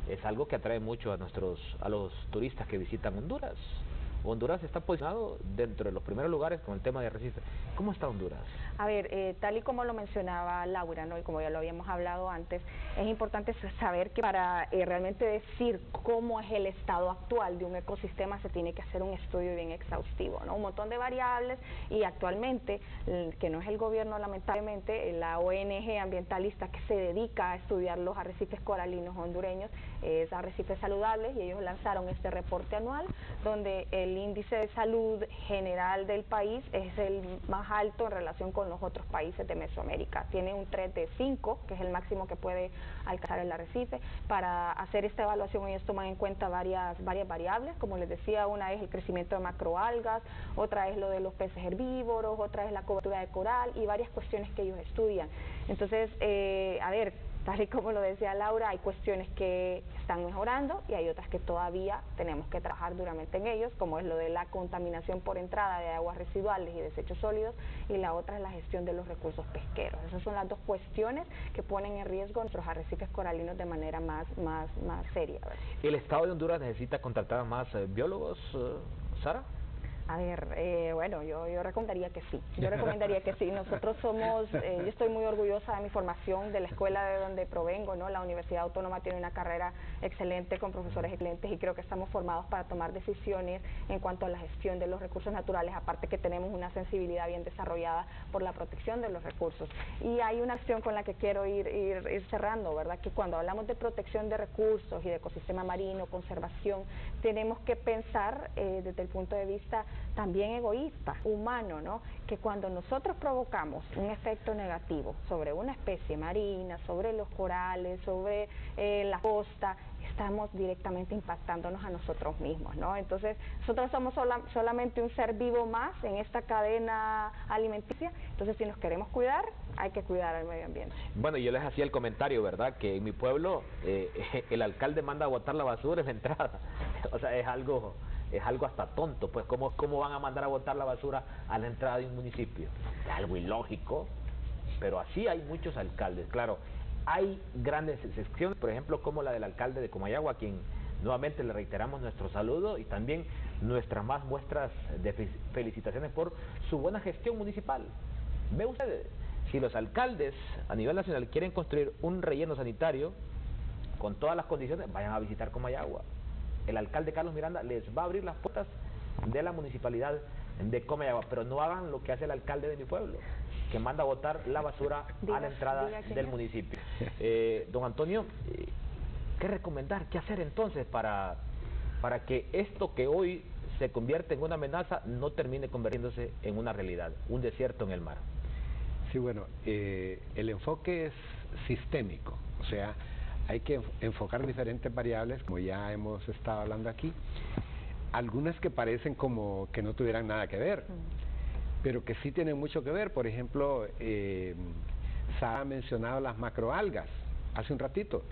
es algo que atrae mucho a los turistas que visitan Honduras. Honduras está posicionado dentro de los primeros lugares con el tema de arrecifes. ¿Cómo está Honduras? A ver, tal y como lo mencionaba Laura, ¿no? Y como ya lo habíamos hablado antes, es importante saber que para realmente decir cómo es el estado actual de un ecosistema se tiene que hacer un estudio bien exhaustivo, ¿no? Un montón de variables, y actualmente, que no es el gobierno, lamentablemente, la ONG ambientalista que se dedica a estudiar los arrecifes coralinos hondureños es Arrecifes Saludables, y ellos lanzaron este reporte anual donde el índice de salud general del país es el más alto en relación con los otros países de Mesoamérica. Tiene un 3 de 5, que es el máximo que puede alcanzar el arrecife. Para hacer esta evaluación ellos toman en cuenta varias variables, como les decía, una es el crecimiento de macroalgas, otra es lo de los peces herbívoros, otra es la cobertura de coral y varias cuestiones que ellos estudian. Entonces, a ver, tal y como lo decía Laura, hay cuestiones que están mejorando y hay otras que todavía tenemos que trabajar duramente en ellos, como es lo de la contaminación por entrada de aguas residuales y desechos sólidos, y la otra es la gestión de los recursos pesqueros. Esas son las dos cuestiones que ponen en riesgo nuestros arrecifes coralinos de manera más seria, ¿verdad? ¿El Estado de Honduras necesita contratar más biólogos, Sara? A ver, bueno, yo recomendaría que sí. Yo recomendaría que sí. Nosotros somos, yo estoy muy orgullosa de mi formación, de la escuela de donde provengo, ¿no? La Universidad Autónoma tiene una carrera excelente con profesores excelentes y creo que estamos formados para tomar decisiones en cuanto a la gestión de los recursos naturales, aparte que tenemos una sensibilidad bien desarrollada por la protección de los recursos. Y hay una acción con la que quiero ir cerrando, ¿verdad? Que cuando hablamos de protección de recursos y de ecosistema marino, conservación, tenemos que pensar desde el punto de vista también egoísta, humano, ¿no? Que cuando nosotros provocamos un efecto negativo sobre una especie marina, sobre los corales, sobre la costa, estamos directamente impactándonos a nosotros mismos, ¿no? Entonces, nosotros somos solamente un ser vivo más en esta cadena alimenticia, entonces si nos queremos cuidar, hay que cuidar al medio ambiente. Bueno, yo les hacía el comentario, ¿verdad?, que en mi pueblo el alcalde manda a botar la basura en la entrada. O sea, es algo hasta tonto, pues ¿cómo van a mandar a botar la basura a la entrada de un municipio? Es algo ilógico, pero así hay muchos alcaldes, claro. Hay grandes excepciones, por ejemplo, como la del alcalde de Comayagua, a quien nuevamente le reiteramos nuestro saludo y también nuestras más muestras de felicitaciones por su buena gestión municipal. Ve usted, si los alcaldes a nivel nacional quieren construir un relleno sanitario con todas las condiciones, vayan a visitar Comayagua. El alcalde Carlos Miranda les va a abrir las puertas de la municipalidad de Comayagua, pero no hagan lo que hace el alcalde de mi pueblo, que manda a botar la basura a la entrada del municipio. Don Antonio, ¿qué recomendar? ¿Qué hacer entonces para que esto que hoy se convierte en una amenaza no termine convirtiéndose en una realidad, un desierto en el mar? Sí, bueno, el enfoque es sistémico, o sea, hay que enfocar diferentes variables, como ya hemos estado hablando aquí, algunas que parecen como que no tuvieran nada que ver, pero que sí tienen mucho que ver. Por ejemplo, se ha mencionado las macroalgas hace un ratito.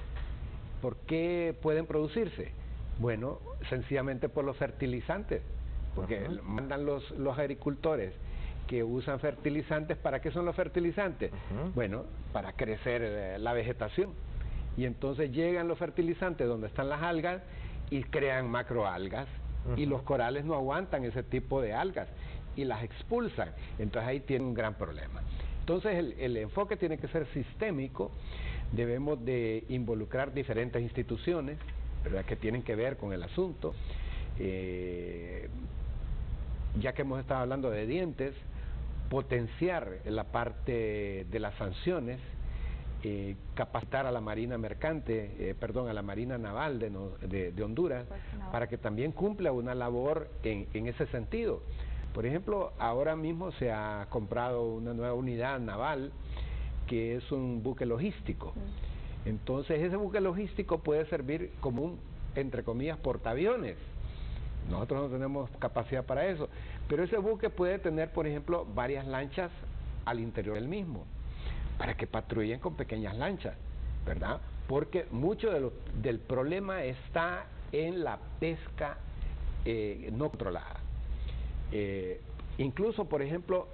¿Por qué pueden producirse? Bueno, sencillamente por los fertilizantes, porque mandan los agricultores que usan fertilizantes. ¿Para qué son los fertilizantes? Bueno, para crecer la vegetación. Y entonces llegan los fertilizantes donde están las algas y crean macroalgas. Y los corales no aguantan ese tipo de algas y las expulsan. Entonces ahí tiene un gran problema. Entonces el enfoque tiene que ser sistémico. Debemos de involucrar diferentes instituciones, ¿verdad?, que tienen que ver con el asunto. Ya que hemos estado hablando de dientes, potenciar la parte de las sanciones, capacitar a la Marina Mercante, a la Marina Naval de Honduras, para que también cumpla una labor en ese sentido. Por ejemplo, ahora mismo se ha comprado una nueva unidad naval que es un buque logístico. Entonces ese buque logístico puede servir como un, entre comillas, portaaviones. Nosotros no tenemos capacidad para eso, pero ese buque puede tener, por ejemplo, varias lanchas al interior del mismo, para que patrullen con pequeñas lanchas, ¿verdad? Porque mucho del problema está en la pesca no controlada. Incluso, por ejemplo,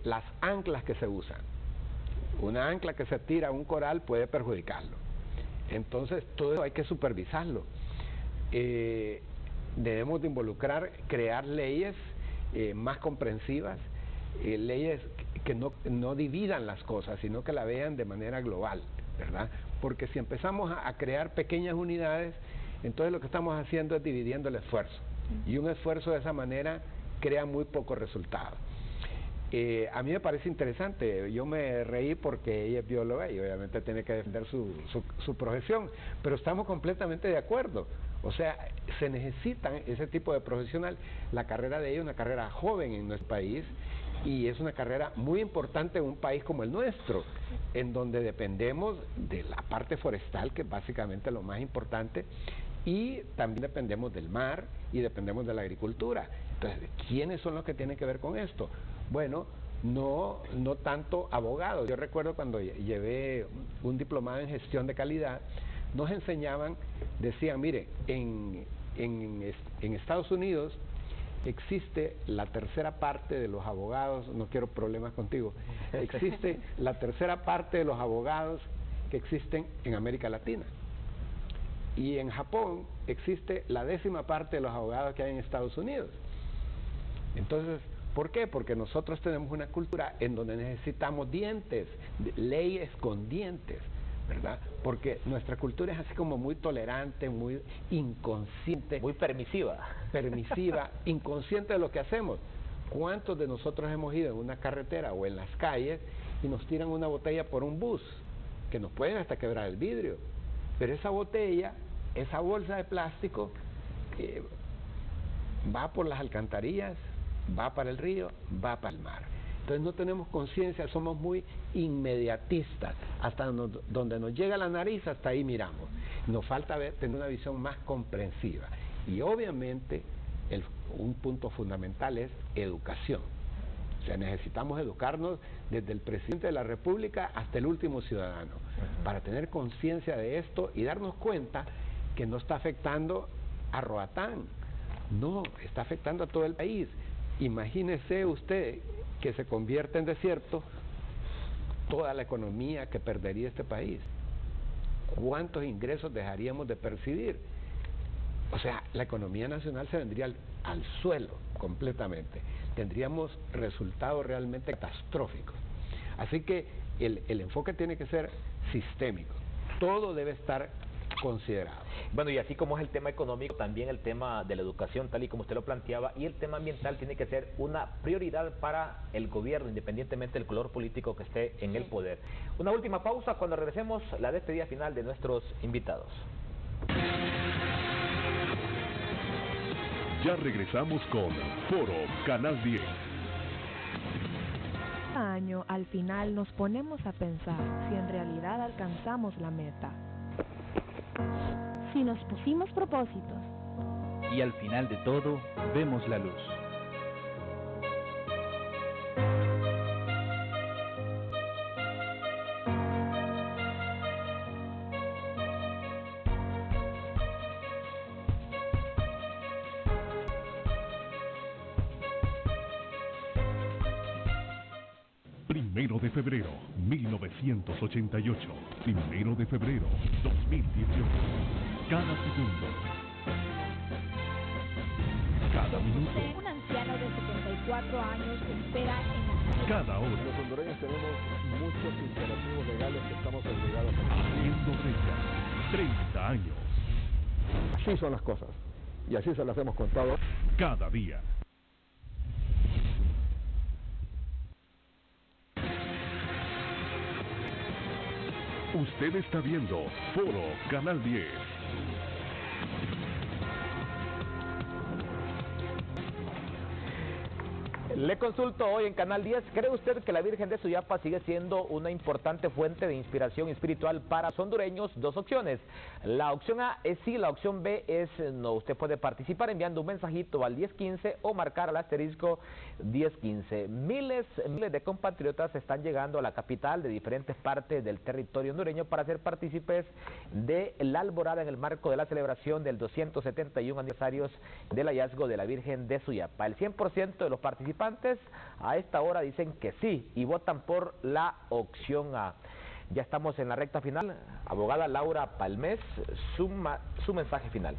las anclas que se usan. Una ancla que se tira a un coral puede perjudicarlo. Entonces, todo eso hay que supervisarlo. Debemos de involucrar, crear leyes más comprensivas, leyes que no dividan las cosas, sino que la vean de manera global, ¿verdad? Porque si empezamos a crear pequeñas unidades, entonces lo que estamos haciendo es dividiendo el esfuerzo. Y un esfuerzo de esa manera crea muy poco resultado. A mí me parece interesante, yo me reí porque ella es bióloga y obviamente tiene que defender su profesión, pero estamos completamente de acuerdo. O sea, se necesitan ese tipo de profesional. La carrera de ella es una carrera joven en nuestro país y es una carrera muy importante en un país como el nuestro, en donde dependemos de la parte forestal, que es básicamente lo más importante, y también dependemos del mar y dependemos de la agricultura. Entonces, ¿quiénes son los que tienen que ver con esto? Bueno, no tanto abogados. Yo recuerdo cuando llevé un diplomado en gestión de calidad, nos enseñaban, decían, mire, en Estados Unidos existe la tercera parte de los abogados, no quiero problemas contigo, existe la tercera parte de los abogados que existen en América Latina. Y en Japón existe la 10ª parte de los abogados que hay en Estados Unidos. Entonces, ¿por qué? Porque nosotros tenemos una cultura en donde necesitamos dientes, leyes con dientes, ¿verdad? Porque nuestra cultura es así como muy tolerante, muy inconsciente. Muy permisiva. Permisiva, inconsciente de lo que hacemos. ¿Cuántos de nosotros hemos ido en una carretera o en las calles y nos tiran una botella por un bus? Que nos pueden hasta quebrar el vidrio. Pero esa botella, esa bolsa de plástico, va por las alcantarillas, va para el río, va para el mar. Entonces no tenemos conciencia, somos muy inmediatistas. Hasta donde nos llega la nariz, hasta ahí miramos. Nos falta tener una visión más comprensiva. Y obviamente, un punto fundamental es educación. O sea, necesitamos educarnos desde el presidente de la República hasta el último ciudadano, para tener conciencia de esto y darnos cuenta que no está afectando a Roatán, no, está afectando a todo el país. Imagínese usted que se convierte en desierto toda la economía que perdería este país. ¿Cuántos ingresos dejaríamos de percibir? O sea, la economía nacional se vendría al suelo completamente. Tendríamos resultados realmente catastróficos. Así que el enfoque tiene que ser sistémico. Todo debe estar considerado. Bueno, y así como es el tema económico, también el tema de la educación, tal y como usted lo planteaba, y el tema ambiental tiene que ser una prioridad para el gobierno, independientemente del color político que esté en el poder. Una última pausa, cuando regresemos, la despedida final de nuestros invitados. Ya regresamos con Foro Canal 10. Cada año, al final, nos ponemos a pensar si en realidad alcanzamos la meta. Si nos pusimos propósitos. Y al final de todo, vemos la luz. Primero de febrero, 1988. Primero de febrero, 2018. Cada segundo. Cada minuto. Un anciano de 74 años espera en la... Cada hora. Los hondureños tenemos muchos imperativos legales que estamos obligados a... Haciendo Reyes, 30 años. Así son las cosas. Y así se las hemos contado. Cada día. Usted está viendo Foro Canal 10. Le consulto hoy en Canal 10, ¿cree usted que la Virgen de Suyapa sigue siendo una importante fuente de inspiración espiritual para los hondureños? Dos opciones. La opción A es sí, la opción B es no. Usted puede participar enviando un mensajito al 1015 o marcar al asterisco 1015. Miles de compatriotas están llegando a la capital de diferentes partes del territorio hondureño para ser partícipes de la alborada en el marco de la celebración del 271 aniversarios del hallazgo de la Virgen de Suyapa. El 100% de los participantes a esta hora dicen que sí y votan por la opción A. Ya estamos en la recta final. Abogada Laura Palmés, su mensaje final.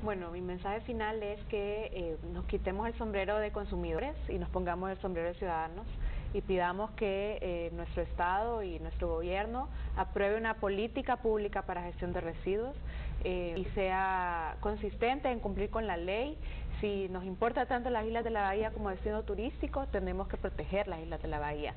Bueno, mi mensaje final es que nos quitemos el sombrero de consumidores y nos pongamos el sombrero de ciudadanos y pidamos que nuestro Estado y nuestro gobierno apruebe una política pública para gestión de residuos y sea consistente en cumplir con la ley. Si nos importa tanto las Islas de la Bahía como destino turístico, tenemos que proteger las Islas de la Bahía,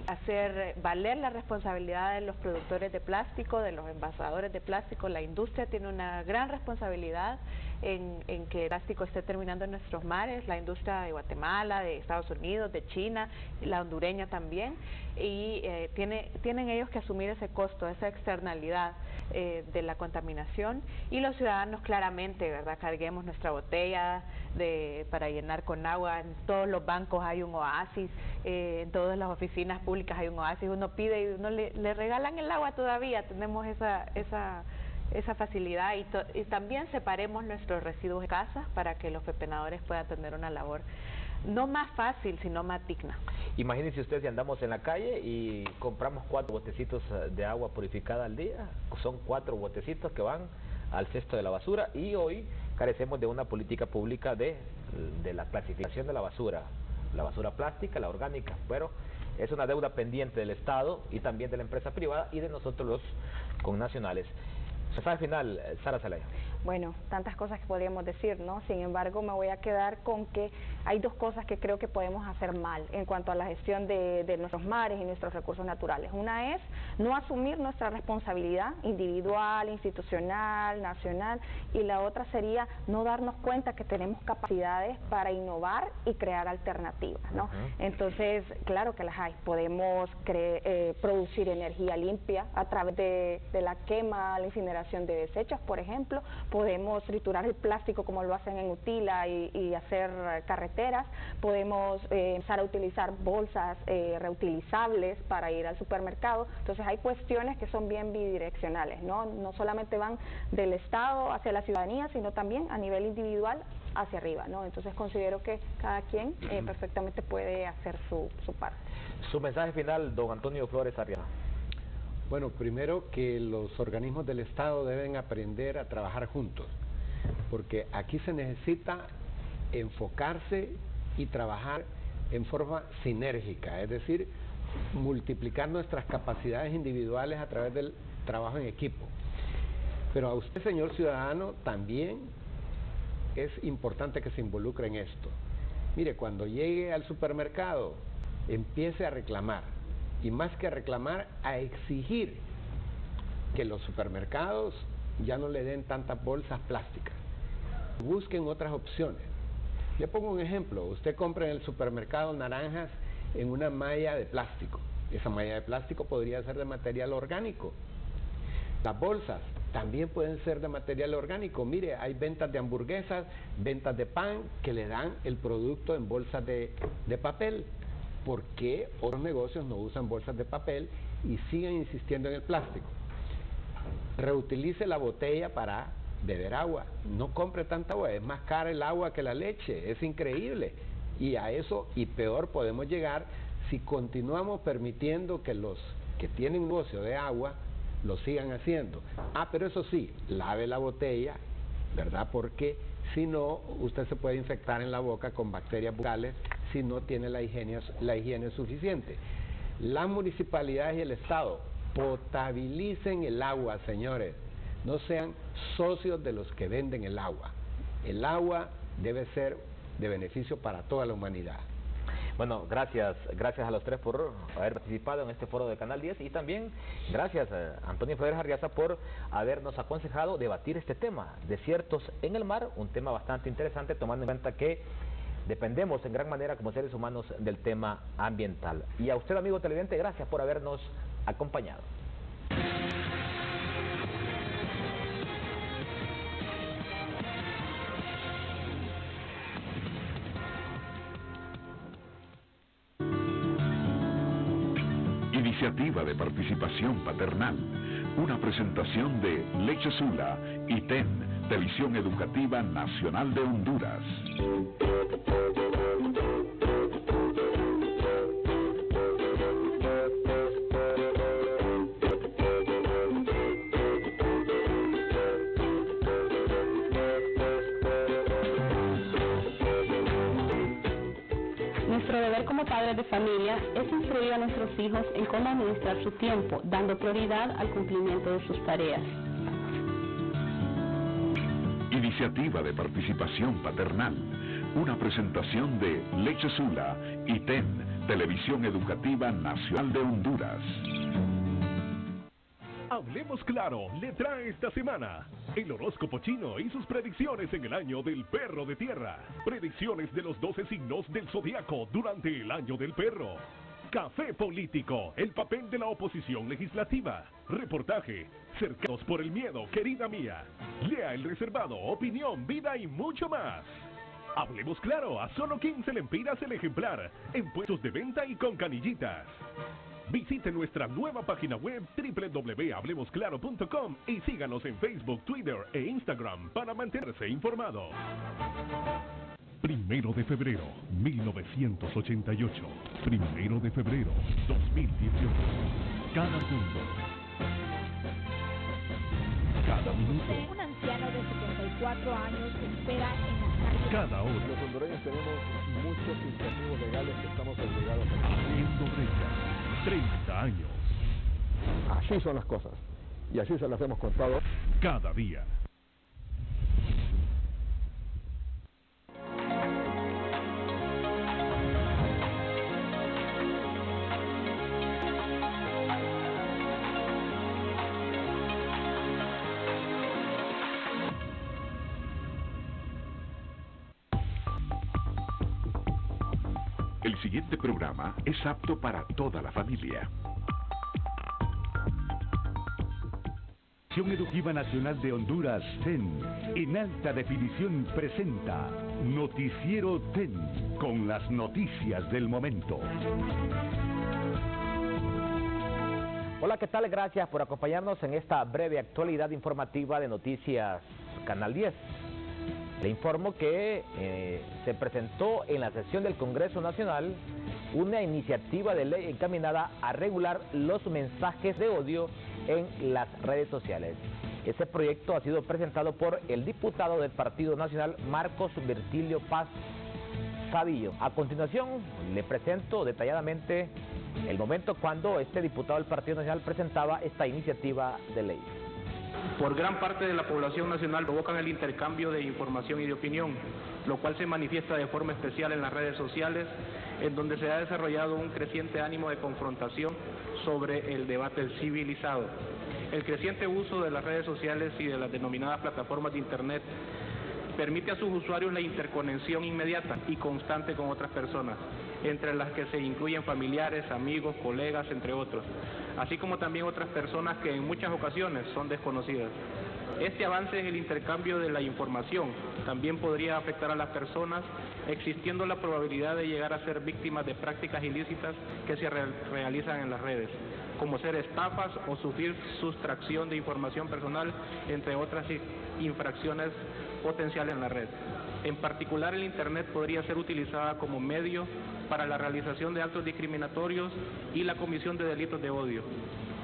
hacer valer la responsabilidad de los productores de plástico, de los envasadores de plástico. La industria tiene una gran responsabilidad en que el plástico esté terminando en nuestros mares, la industria de Guatemala, de Estados Unidos, de China, la hondureña también, y tienen ellos que asumir ese costo, esa externalidad de la contaminación, y los ciudadanos claramente, ¿verdad?, carguemos nuestra botella para llenar con agua. En todos los bancos hay un oasis, en todas las oficinas públicas hay un oasis, uno pide y uno le regalan el agua todavía, tenemos esa facilidad, y también separemos nuestros residuos de casa para que los pepenadores puedan tener una labor no más fácil, sino más digna. Imagínense usted si andamos en la calle y compramos 4 botecitos de agua purificada al día, son 4 botecitos que van al cesto de la basura, y hoy carecemos de una política pública de de la clasificación de la basura plástica, la orgánica, pero es una deuda pendiente del Estado y también de la empresa privada y de nosotros los connacionales. Mensaje final, Sara Zelaya. Bueno, tantas cosas que podríamos decir, ¿no? Sin embargo, me voy a quedar con que hay dos cosas que creo que podemos hacer mal en cuanto a la gestión de nuestros mares y nuestros recursos naturales. Una es no asumir nuestra responsabilidad individual, institucional, nacional, y la otra sería no darnos cuenta que tenemos capacidades para innovar y crear alternativas, ¿no? Entonces, claro que las hay. Podemos producir energía limpia a través de la quema, la incineración de desechos, por ejemplo. Podemos triturar el plástico como lo hacen en Utila y hacer carreteras. Podemos empezar a utilizar bolsas reutilizables para ir al supermercado. Entonces hay cuestiones que son bien bidireccionales, ¿no? No solamente van del Estado hacia la ciudadanía, sino también a nivel individual hacia arriba, ¿no? Entonces considero que cada quien perfectamente puede hacer su parte. Su mensaje final, don Antonio Flores Arriaga. Bueno, primero que los organismos del Estado deben aprender a trabajar juntos, porque aquí se necesita enfocarse y trabajar en forma sinérgica, es decir, multiplicar nuestras capacidades individuales a través del trabajo en equipo. Pero a usted, señor ciudadano, también es importante que se involucre en esto. Mire, cuando llegue al supermercado, empiece a reclamar. Y más que a reclamar, a exigir que los supermercados ya no le den tantas bolsas plásticas. Busquen otras opciones. Le pongo un ejemplo. Usted compra en el supermercado naranjas en una malla de plástico. Esa malla de plástico podría ser de material orgánico. Las bolsas también pueden ser de material orgánico. Mire, hay ventas de hamburguesas, ventas de pan que le dan el producto en bolsas de papel. ¿Por qué otros negocios no usan bolsas de papel y siguen insistiendo en el plástico? Reutilice la botella para beber agua. No compre tanta agua, es más cara el agua que la leche, es increíble. Y a eso y peor podemos llegar si continuamos permitiendo que los que tienen negocio de agua lo sigan haciendo. Pero eso sí, lave la botella, ¿verdad? Porque si no, usted se puede infectar en la boca con bacterias bucales si no tiene la higiene suficiente. Las municipalidades y el Estado potabilicen el agua, señores. No sean socios de los que venden el agua. El agua debe ser de beneficio para toda la humanidad. Bueno, gracias a los tres por haber participado en este foro de Canal 10 y también gracias a Antonio Flores Arriaza por habernos aconsejado debatir este tema, desiertos en el mar, un tema bastante interesante tomando en cuenta que dependemos en gran manera como seres humanos del tema ambiental. Y a usted, amigo televidente, gracias por habernos acompañado. Iniciativa de participación paternal. Una presentación de Leche Sula y TEN, Televisión Educativa Nacional de Honduras. Nuestro deber como padres de familia es instruir a nuestros hijos en cómo administrar su tiempo, dando prioridad al cumplimiento de sus tareas. Iniciativa de participación paternal. Una presentación de Leche Sula y TEN, Televisión Educativa Nacional de Honduras. Hablemos Claro le trae esta semana el horóscopo chino y sus predicciones en el año del perro de tierra. Predicciones de los 12 signos del zodiaco durante el año del perro. Café político, el papel de la oposición legislativa. Reportaje, cercados por el miedo, querida mía. Lea El Reservado, opinión, vida y mucho más. Hablemos Claro, a solo 15 lempiras el ejemplar, en puestos de venta y con canillitas. Visite nuestra nueva página web www.hablemosclaro.com y síganos en Facebook, Twitter e Instagram para mantenerse informado. 1 de febrero, 1988. 1 de febrero, 2018. Cada segundo. Cada minuto. Un anciano de 75 4 años espera en las calles. Cada hora. Los hondureños tenemos muchos incentivos legales que estamos obligados a hacer. Haciendo brecha. 30 años. Así son las cosas. Y así se las hemos contado. Cada día. El siguiente programa es apto para toda la familia. Comisión Educativa Nacional de Honduras, CEN, en alta definición presenta Noticiero TEN, con las noticias del momento. Hola, ¿qué tal? Gracias por acompañarnos en esta breve actualidad informativa de Noticias Canal 10. Le informo que se presentó en la sesión del Congreso Nacional una iniciativa de ley encaminada a regular los mensajes de odio en las redes sociales. Ese proyecto ha sido presentado por el diputado del Partido Nacional, Marcos Virtilio Paz Sabillo. A continuación, le presento detalladamente el momento cuando este diputado del Partido Nacional presentaba esta iniciativa de ley. Por gran parte de la población nacional provocan el intercambio de información y de opinión, lo cual se manifiesta de forma especial en las redes sociales, en donde se ha desarrollado un creciente ánimo de confrontación sobre el debate civilizado. El creciente uso de las redes sociales y de las denominadas plataformas de Internet permite a sus usuarios la interconexión inmediata y constante con otras personas, entre las que se incluyen familiares, amigos, colegas, entre otros, así como también otras personas que en muchas ocasiones son desconocidas. Este avance en el intercambio de la información también podría afectar a las personas, existiendo la probabilidad de llegar a ser víctimas de prácticas ilícitas que se realizan en las redes, como ser estafas o sufrir sustracción de información personal, entre otras infracciones potenciales en la red. En particular, el Internet podría ser utilizada como medio para la realización de actos discriminatorios y la comisión de delitos de odio.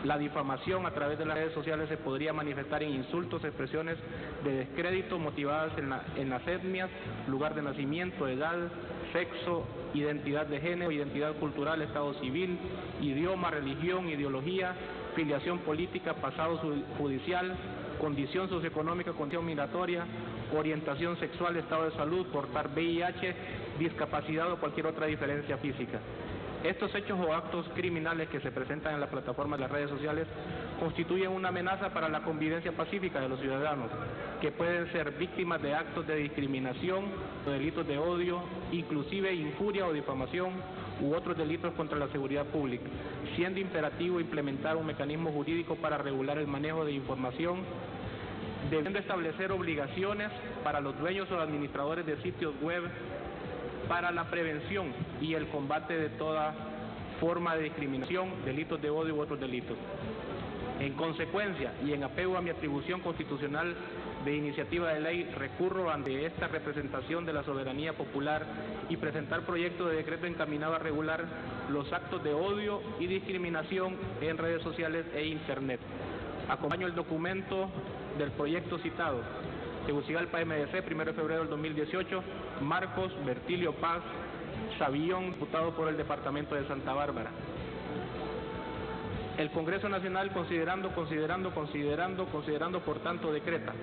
La difamación a través de las redes sociales se podría manifestar en insultos, expresiones de descrédito motivadas en las etnias, lugar de nacimiento, edad, sexo, identidad de género, identidad cultural, estado civil, idioma, religión, ideología, filiación política, pasado judicial, condición socioeconómica, condición migratoria, orientación sexual, estado de salud, portar VIH, discapacidad o cualquier otra diferencia física. Estos hechos o actos criminales que se presentan en la plataforma de las redes sociales constituyen una amenaza para la convivencia pacífica de los ciudadanos, que pueden ser víctimas de actos de discriminación, delitos de odio, inclusive injuria o difamación u otros delitos contra la seguridad pública, siendo imperativo implementar un mecanismo jurídico para regular el manejo de información, debiendo establecer obligaciones para los dueños o administradores de sitios web para la prevención y el combate de toda forma de discriminación, delitos de odio u otros delitos. En consecuencia, y en apego a mi atribución constitucional de iniciativa de ley, recurro ante esta representación de la soberanía popular y presentar proyecto de decreto encaminado a regular los actos de odio y discriminación en redes sociales e Internet. Acompaño el documento del proyecto citado. Tegucigalpa, MDC, 1 de febrero del 2018, Marcos Virtilio Paz Sabillón, diputado por el Departamento de Santa Bárbara. El Congreso Nacional, considerando, por tanto, decreta: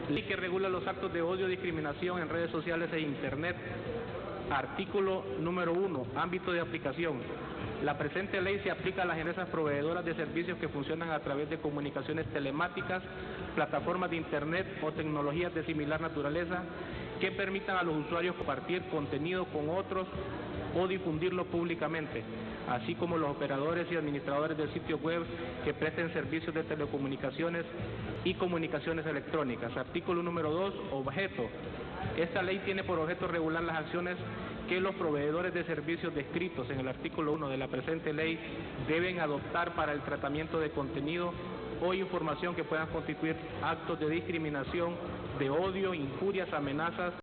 ley que regula los actos de odio y discriminación en redes sociales e Internet. Artículo número 1, ámbito de aplicación. La presente ley se aplica a las empresas proveedoras de servicios que funcionan a través de comunicaciones telemáticas, plataformas de Internet o tecnologías de similar naturaleza que permitan a los usuarios compartir contenido con otros o difundirlo públicamente, así como los operadores y administradores de sitios web que presten servicios de telecomunicaciones y comunicaciones electrónicas. Artículo número 2, objeto. Esta ley tiene por objeto regular las acciones que los proveedores de servicios descritos en el artículo 1 de la presente ley deben adoptar para el tratamiento de contenido o información que puedan constituir actos de discriminación, de odio, injurias, amenazas